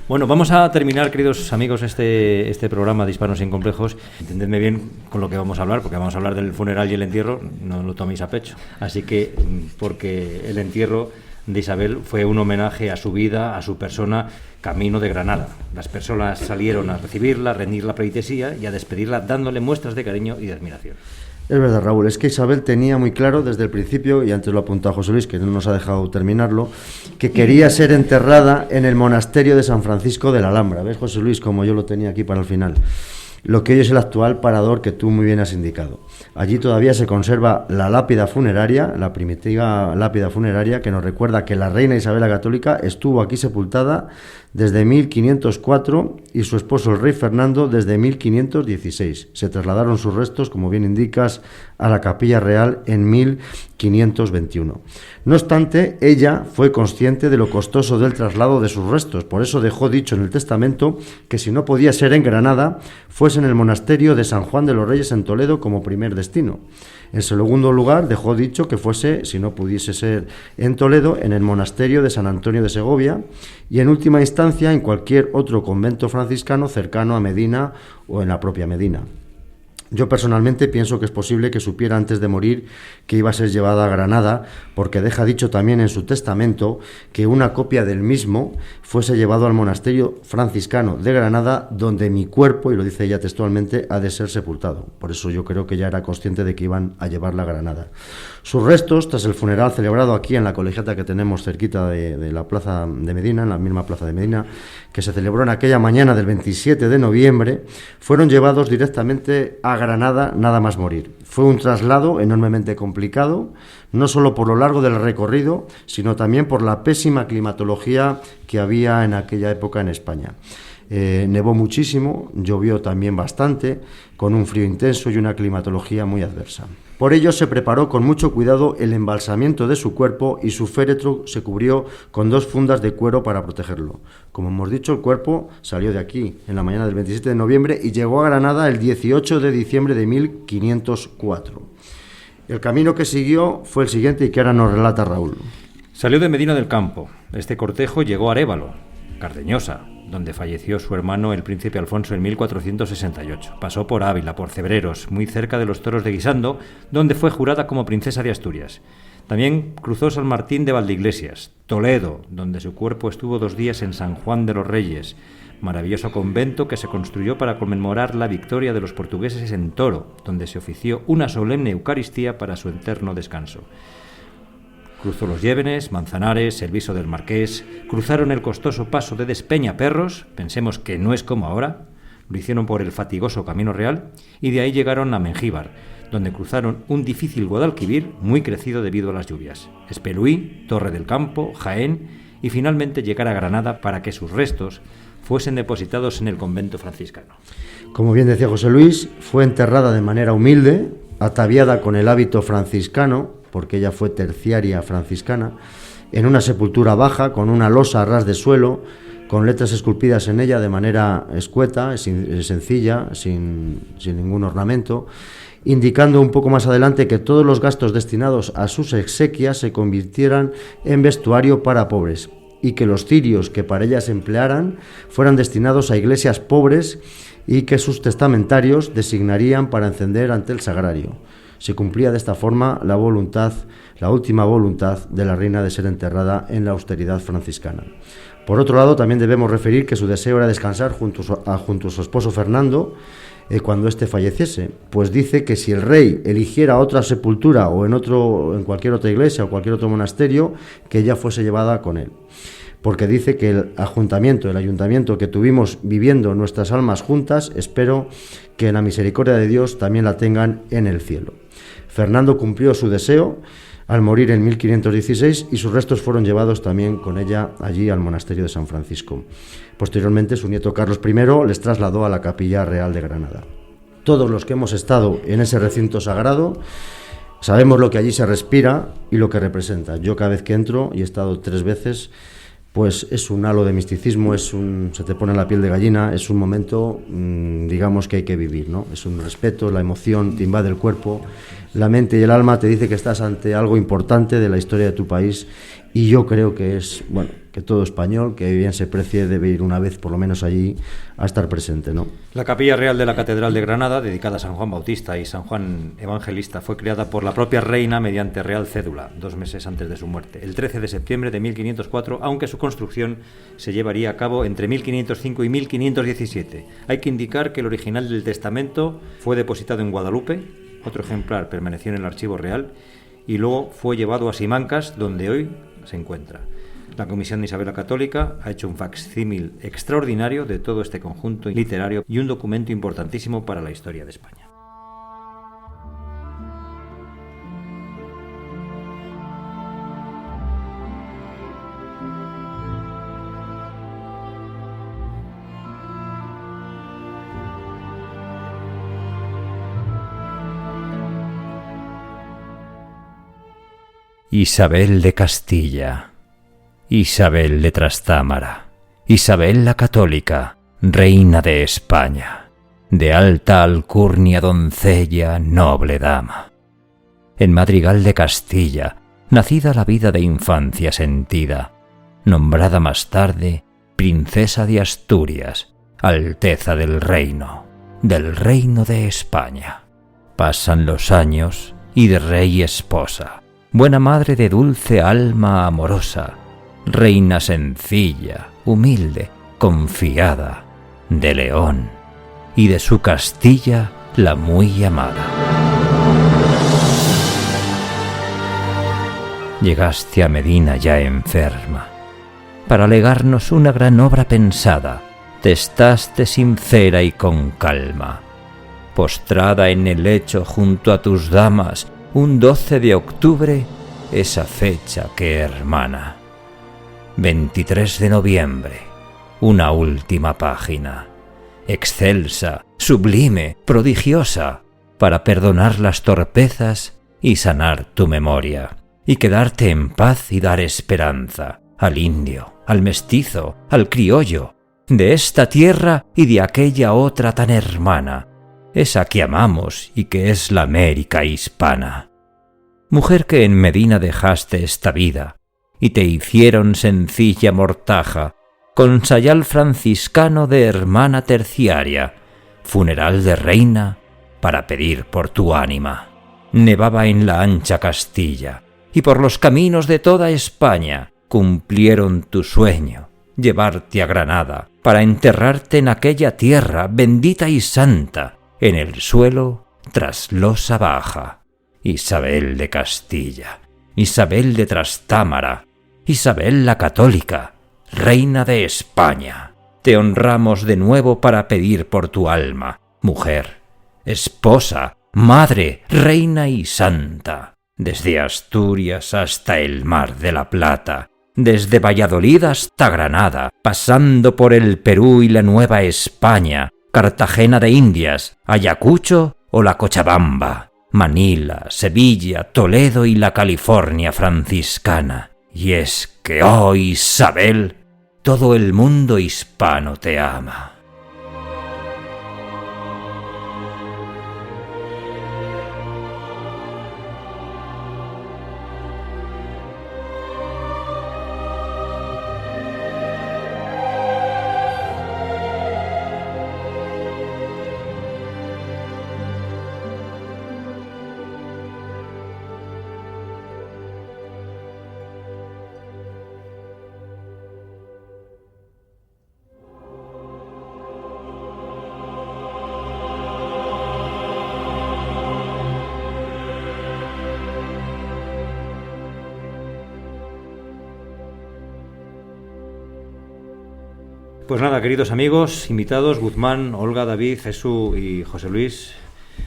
Bueno, vamos a terminar, queridos amigos, este programa de Hispanos sin Complejos. Entendedme bien con lo que vamos a hablar, porque vamos a hablar del funeral y el entierro, no lo toméis a pecho. Así que, porque el entierro de Isabel fue un homenaje a su vida, a su persona, camino de Granada. Las personas salieron a recibirla, a rendir la pleitesía y a despedirla dándole muestras de cariño y de admiración. Es verdad, Raúl, es que Isabel tenía muy claro desde el principio, y antes lo apuntó José Luis, que no nos ha dejado terminarlo, que quería ser enterrada en el monasterio de San Francisco de la Alhambra. ¿Ves, José Luis, como yo lo tenía aquí para el final? Lo que hoy es el actual parador que tú muy bien has indicado. Allí todavía se conserva la lápida funeraria, la primitiva lápida funeraria, que nos recuerda que la reina Isabel la Católica estuvo aquí sepultada desde 1504 y su esposo el rey Fernando desde 1516. Se trasladaron sus restos, como bien indicas, a la Capilla Real en 1521. No obstante, ella fue consciente de lo costoso del traslado de sus restos, por eso dejó dicho en el testamento que si no podía ser en Granada, fuese en el monasterio de San Juan de los Reyes en Toledo como primer destino. En segundo lugar, dejó dicho que fuese, si no pudiese ser en Toledo, en el monasterio de San Antonio de Segovia y en última instancia en cualquier otro convento franciscano cercano a Medina o en la propia Medina. Yo personalmente pienso que es posible que supiera antes de morir que iba a ser llevada a Granada, porque deja dicho también en su testamento que una copia del mismo fuese llevado al monasterio franciscano de Granada, donde mi cuerpo, y lo dice ella textualmente, ha de ser sepultado. Por eso yo creo que ya era consciente de que iban a llevarla a Granada. Sus restos, tras el funeral celebrado aquí en la colegiata que tenemos cerquita de la plaza de Medina, en la misma plaza de Medina, que se celebró en aquella mañana del 27 de noviembre, fueron llevados directamente a Granada nada más morir. Fue un traslado enormemente complicado, no solo por lo largo del recorrido, sino también por la pésima climatología que había en aquella época en España. Nevó muchísimo, llovió también bastante, con un frío intenso y una climatología muy adversa. Por ello se preparó con mucho cuidado el embalsamiento de su cuerpo y su féretro se cubrió con 2 fundas de cuero para protegerlo. Como hemos dicho, el cuerpo salió de aquí en la mañana del 27 de noviembre y llegó a Granada el 18 de diciembre de 1504. El camino que siguió fue el siguiente y que ahora nos relata Raúl. Salió de Medina del Campo. Este cortejo llegó a Arévalo, Cardeñosa, donde falleció su hermano el príncipe Alfonso en 1468. Pasó por Ávila, por Cebreros, muy cerca de los toros de Guisando, donde fue jurada como princesa de Asturias. También cruzó San Martín de Valdeiglesias, Toledo, donde su cuerpo estuvo 2 días en San Juan de los Reyes, maravilloso convento que se construyó para conmemorar la victoria de los portugueses en Toro, donde se ofició una solemne Eucaristía para su eterno descanso. Cruzó los Llévenes, Manzanares, el Viso del Marqués, cruzaron el costoso paso de Despeñaperros, pensemos que no es como ahora, lo hicieron por el fatigoso Camino Real, y de ahí llegaron a Mengíbar, donde cruzaron un difícil Guadalquivir muy crecido debido a las lluvias, Espeluí, Torre del Campo, Jaén, y finalmente llegar a Granada para que sus restos fuesen depositados en el convento franciscano. Como bien decía José Luis, fue enterrada de manera humilde, ataviada con el hábito franciscano, porque ella fue terciaria franciscana, en una sepultura baja, con una losa a ras de suelo, con letras esculpidas en ella de manera escueta, sencilla, sin ningún ornamento, indicando un poco más adelante que todos los gastos destinados a sus exequias se convirtieran en vestuario para pobres y que los cirios que para ella se emplearan fueran destinados a iglesias pobres y que sus testamentarios designarían para encender ante el sagrario. Se cumplía de esta forma la última voluntad de la reina de ser enterrada en la austeridad franciscana. Por otro lado, también debemos referir que su deseo era descansar junto a su esposo Fernando cuando éste falleciese, pues dice que si el rey eligiera otra sepultura o en cualquier otra iglesia o cualquier otro monasterio, que ella fuese llevada con él. Porque dice que el ayuntamiento que tuvimos viviendo nuestras almas juntas, espero que en la misericordia de Dios también la tengan en el cielo. Fernando cumplió su deseo al morir en 1516 y sus restos fueron llevados también con ella allí al monasterio de San Francisco. Posteriormente su nieto Carlos I les trasladó a la Capilla Real de Granada. Todos los que hemos estado en ese recinto sagrado sabemos lo que allí se respira y lo que representa. Yo cada vez que entro, y he estado 3 veces, pues es un halo de misticismo, se te pone la piel de gallina, es un momento, digamos, que hay que vivir, ¿no? Es un respeto, la emoción te invade el cuerpo, la mente y el alma te dice que estás ante algo importante de la historia de tu país y yo creo que es, bueno, que todo español que bien se precie debe ir una vez por lo menos allí a estar presente, ¿no? La Capilla Real de la Catedral de Granada, dedicada a San Juan Bautista y San Juan Evangelista, fue creada por la propia reina mediante real cédula, 2 meses antes de su muerte, el 13 de septiembre de 1504, aunque su construcción se llevaría a cabo entre 1505 y 1517. Hay que indicar que el original del testamento fue depositado en Guadalupe, otro ejemplar permaneció en el Archivo Real y luego fue llevado a Simancas, donde hoy se encuentra. La Comisión de Isabel la Católica ha hecho un facsímil extraordinario de todo este conjunto literario y un documento importantísimo para la historia de España. Isabel de Castilla, Isabel de Trastámara, Isabel la Católica, reina de España, de alta alcurnia doncella, noble dama. En Madrigal de Castilla, nacida la vida de infancia sentida, nombrada más tarde princesa de Asturias, alteza del reino de España. Pasan los años y de rey esposa, buena madre de dulce alma amorosa, reina sencilla, humilde, confiada, de León y de su Castilla la muy amada. Llegaste a Medina ya enferma, para legarnos una gran obra pensada, testaste sincera y con calma. Postrada en el lecho junto a tus damas, un 12 de octubre, esa fecha que hermana. 23 de noviembre, una última página, excelsa, sublime, prodigiosa, para perdonar las torpezas y sanar tu memoria, y quedarte en paz y dar esperanza al indio, al mestizo, al criollo, de esta tierra y de aquella otra tan hermana, esa que amamos y que es la América hispana. Mujer que en Medina dejaste esta vida, y te hicieron sencilla mortaja, con sayal franciscano de hermana terciaria, funeral de reina, para pedir por tu ánima. Nevaba en la ancha Castilla, y por los caminos de toda España cumplieron tu sueño, llevarte a Granada, para enterrarte en aquella tierra bendita y santa, en el suelo tras losa baja. Isabel de Castilla, Isabel de Trastámara, Isabel la Católica, reina de España, te honramos de nuevo para pedir por tu alma, mujer, esposa, madre, reina y santa, desde Asturias hasta el Mar de la Plata, desde Valladolid hasta Granada, pasando por el Perú y la Nueva España, Cartagena de Indias, Ayacucho o la Cochabamba, Manila, Sevilla, Toledo y la California franciscana. Y es que, oh Isabel, todo el mundo hispano te ama. Pues nada, queridos amigos, invitados, Guzmán, Olga, David, Jesús y José Luis,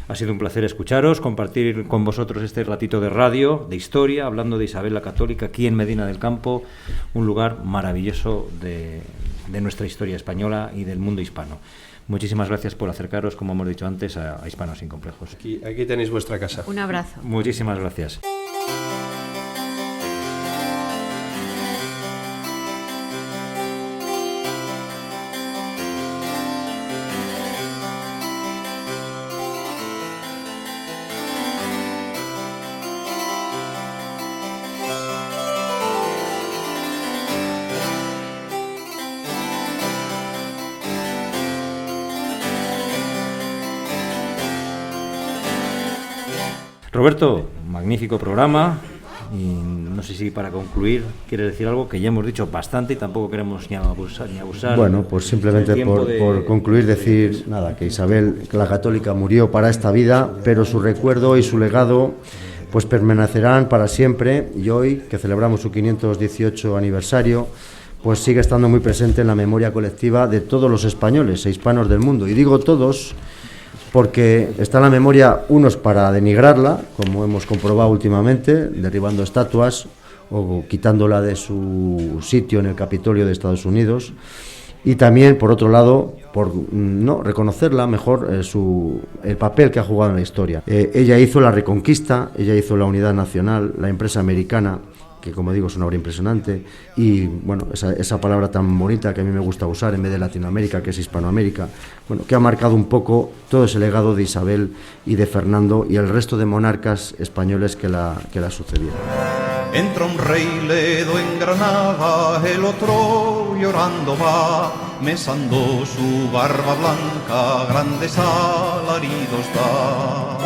ha sido un placer escucharos, compartir con vosotros este ratito de radio, de historia, hablando de Isabel la Católica aquí en Medina del Campo, un lugar maravilloso de nuestra historia española y del mundo hispano. Muchísimas gracias por acercaros, como hemos dicho antes, a Hispanos sin Complejos. Aquí tenéis vuestra casa. Un abrazo. Muchísimas gracias. Roberto, magnífico programa. Y no sé si para concluir quieres decir algo, que ya hemos dicho bastante y tampoco queremos ni abusar. Bueno, pues simplemente por concluir decir nada, que Isabel la Católica murió para esta vida, pero su recuerdo y su legado pues permanecerán para siempre, y hoy que celebramos su 518 aniversario pues sigue estando muy presente en la memoria colectiva de todos los españoles e hispanos del mundo. Y digo todos porque está en la memoria unos para denigrarla, como hemos comprobado últimamente, derribando estatuas o quitándola de su sitio en el Capitolio de Estados Unidos, y también, por otro lado, por no reconocerla mejor el papel que ha jugado en la historia. Ella hizo la Reconquista, ella hizo la Unidad Nacional, la empresa americana, que como digo es una obra impresionante, y bueno, esa palabra tan bonita que a mí me gusta usar en vez de Latinoamérica, que es Hispanoamérica, bueno, que ha marcado un poco todo ese legado de Isabel y de Fernando y el resto de monarcas españoles que la sucedieron. Entra un rey ledo en Granada, el otro llorando va, mesando su barba blanca, grandes alaridos da.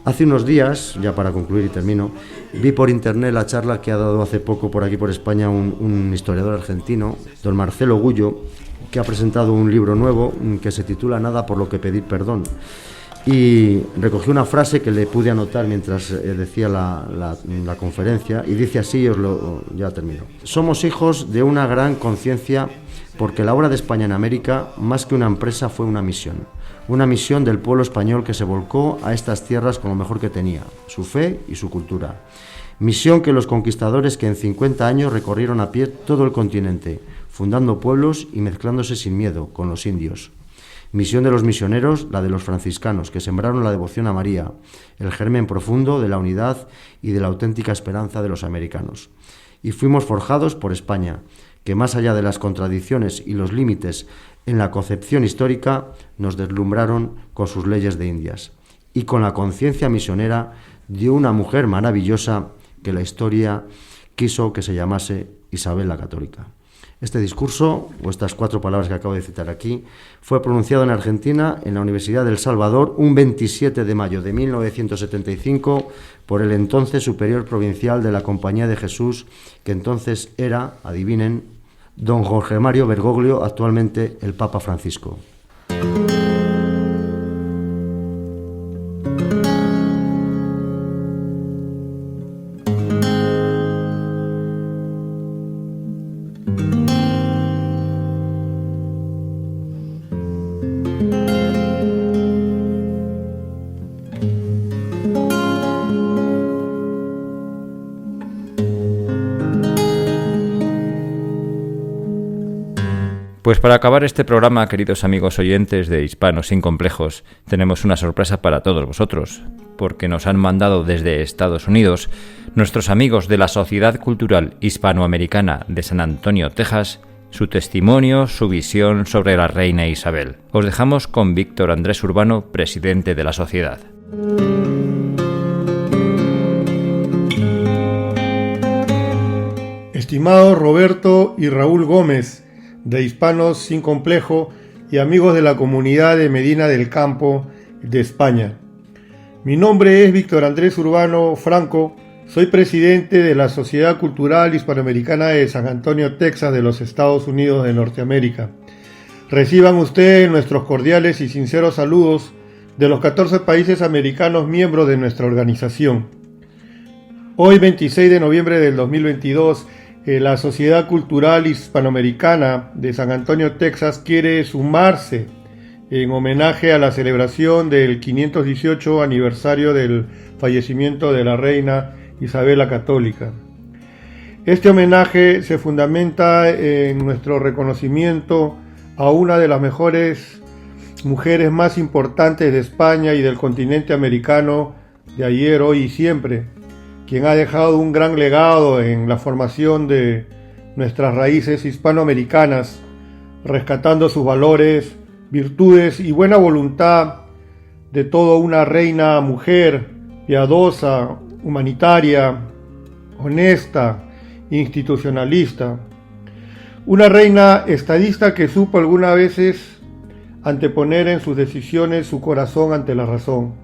Hace unos días, ya para concluir y termino, vi por internet la charla que ha dado hace poco por aquí por España un historiador argentino, don Marcelo Gullo, que ha presentado un libro nuevo que se titula Nada por lo que pedir perdón. Y recogí una frase que le pude anotar mientras decía la conferencia, y dice así, ya termino. Somos hijos de una gran conciencia, porque la obra de España en América, más que una empresa, fue una misión del pueblo español que se volcó a estas tierras con lo mejor que tenía, su fe y su cultura. Misión que los conquistadores que en 50 años recorrieron a pie todo el continente, fundando pueblos y mezclándose sin miedo con los indios. Misión de los misioneros, la de los franciscanos, que sembraron la devoción a María, el germen profundo de la unidad y de la auténtica esperanza de los americanos. Y fuimos forjados por España, que más allá de las contradicciones y los límites en la concepción histórica, nos deslumbraron con sus leyes de Indias y con la conciencia misionera de una mujer maravillosa que la historia quiso que se llamase Isabel la Católica. Este discurso, o estas 4 palabras que acabo de citar aquí, fue pronunciado en Argentina, en la Universidad del Salvador, un 27 de mayo de 1975, por el entonces superior provincial de la Compañía de Jesús, que entonces era, adivinen, don Jorge Mario Bergoglio, actualmente el Papa Francisco. Pues para acabar este programa, queridos amigos oyentes de Hispanos sin Complejos, tenemos una sorpresa para todos vosotros, porque nos han mandado desde Estados Unidos nuestros amigos de la Sociedad Cultural Hispanoamericana de San Antonio, Texas, su testimonio, su visión sobre la reina Isabel. Os dejamos con Víctor Andrés Urbano, presidente de la sociedad. Estimados Roberto y Raúl Gómez, de Hispanos sin Complejo y amigos de la comunidad de Medina del Campo de España. Mi nombre es Víctor Andrés Urbano Franco, soy presidente de la Sociedad Cultural Hispanoamericana de San Antonio, Texas, de los Estados Unidos de Norteamérica. Reciban ustedes nuestros cordiales y sinceros saludos de los 14 países americanos miembros de nuestra organización. Hoy, 26 de noviembre del 2022, la Sociedad Cultural Hispanoamericana de San Antonio, Texas, quiere sumarse en homenaje a la celebración del 518 aniversario del fallecimiento de la reina Isabel la Católica. Este homenaje se fundamenta en nuestro reconocimiento a una de las mejores mujeres más importantes de España y del continente americano de ayer, hoy y siempre, quien ha dejado un gran legado en la formación de nuestras raíces hispanoamericanas, rescatando sus valores, virtudes y buena voluntad de toda una reina mujer, piadosa, humanitaria, honesta, institucionalista. Una reina estadista que supo algunas veces anteponer en sus decisiones su corazón ante la razón.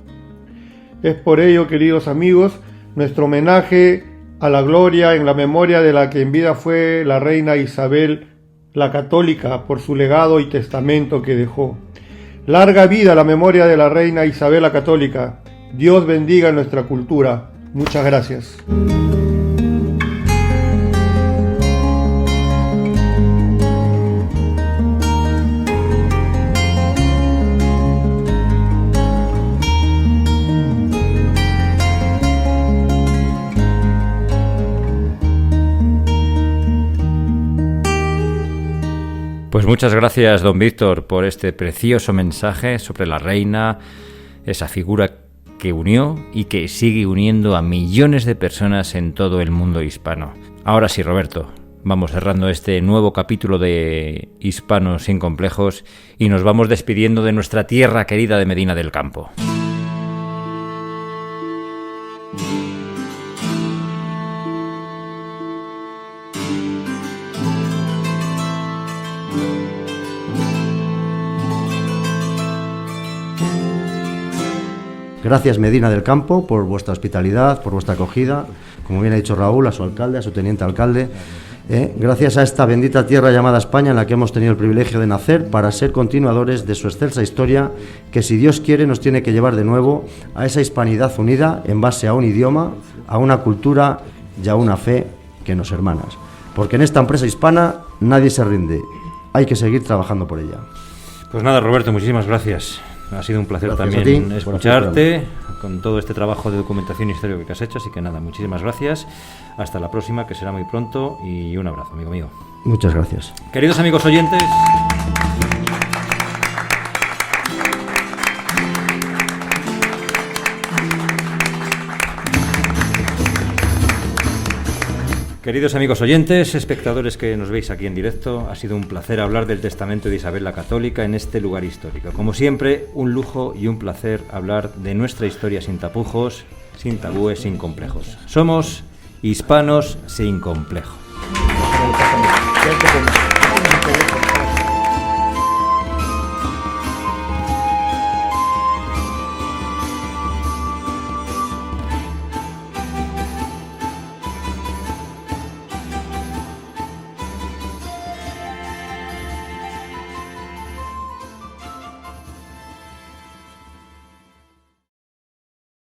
Es por ello, queridos amigos, nuestro homenaje a la gloria en la memoria de la que en vida fue la reina Isabel la Católica por su legado y testamento que dejó. Larga vida a la memoria de la reina Isabel la Católica. Dios bendiga nuestra cultura. Muchas gracias. Pues muchas gracias, don Víctor, por este precioso mensaje sobre la reina, esa figura que unió y que sigue uniendo a millones de personas en todo el mundo hispano. Ahora sí, Roberto, vamos cerrando este nuevo capítulo de Hispanos sin Complejos y nos vamos despidiendo de nuestra tierra querida de Medina del Campo. Gracias, Medina del Campo, por vuestra hospitalidad, por vuestra acogida, como bien ha dicho Raúl, a su alcalde, a su teniente alcalde. Gracias a esta bendita tierra llamada España en la que hemos tenido el privilegio de nacer para ser continuadores de su excelsa historia que, si Dios quiere, nos tiene que llevar de nuevo a esa hispanidad unida en base a un idioma, a una cultura y a una fe que nos hermanas. Porque en esta empresa hispana nadie se rinde, hay que seguir trabajando por ella. Pues nada, Roberto, muchísimas gracias. Ha sido un placer Gracias también a ti, escucharte con todo este trabajo de documentación histórica que has hecho, así que nada, muchísimas gracias. Hasta la próxima, que será muy pronto, y un abrazo, amigo mío. Muchas gracias. Queridos amigos oyentes, espectadores que nos veis aquí en directo, ha sido un placer hablar del testamento de Isabel la Católica en este lugar histórico. Como siempre, un lujo y un placer hablar de nuestra historia sin tapujos, sin tabúes, sin complejos. Somos Hispanos sin Complejo.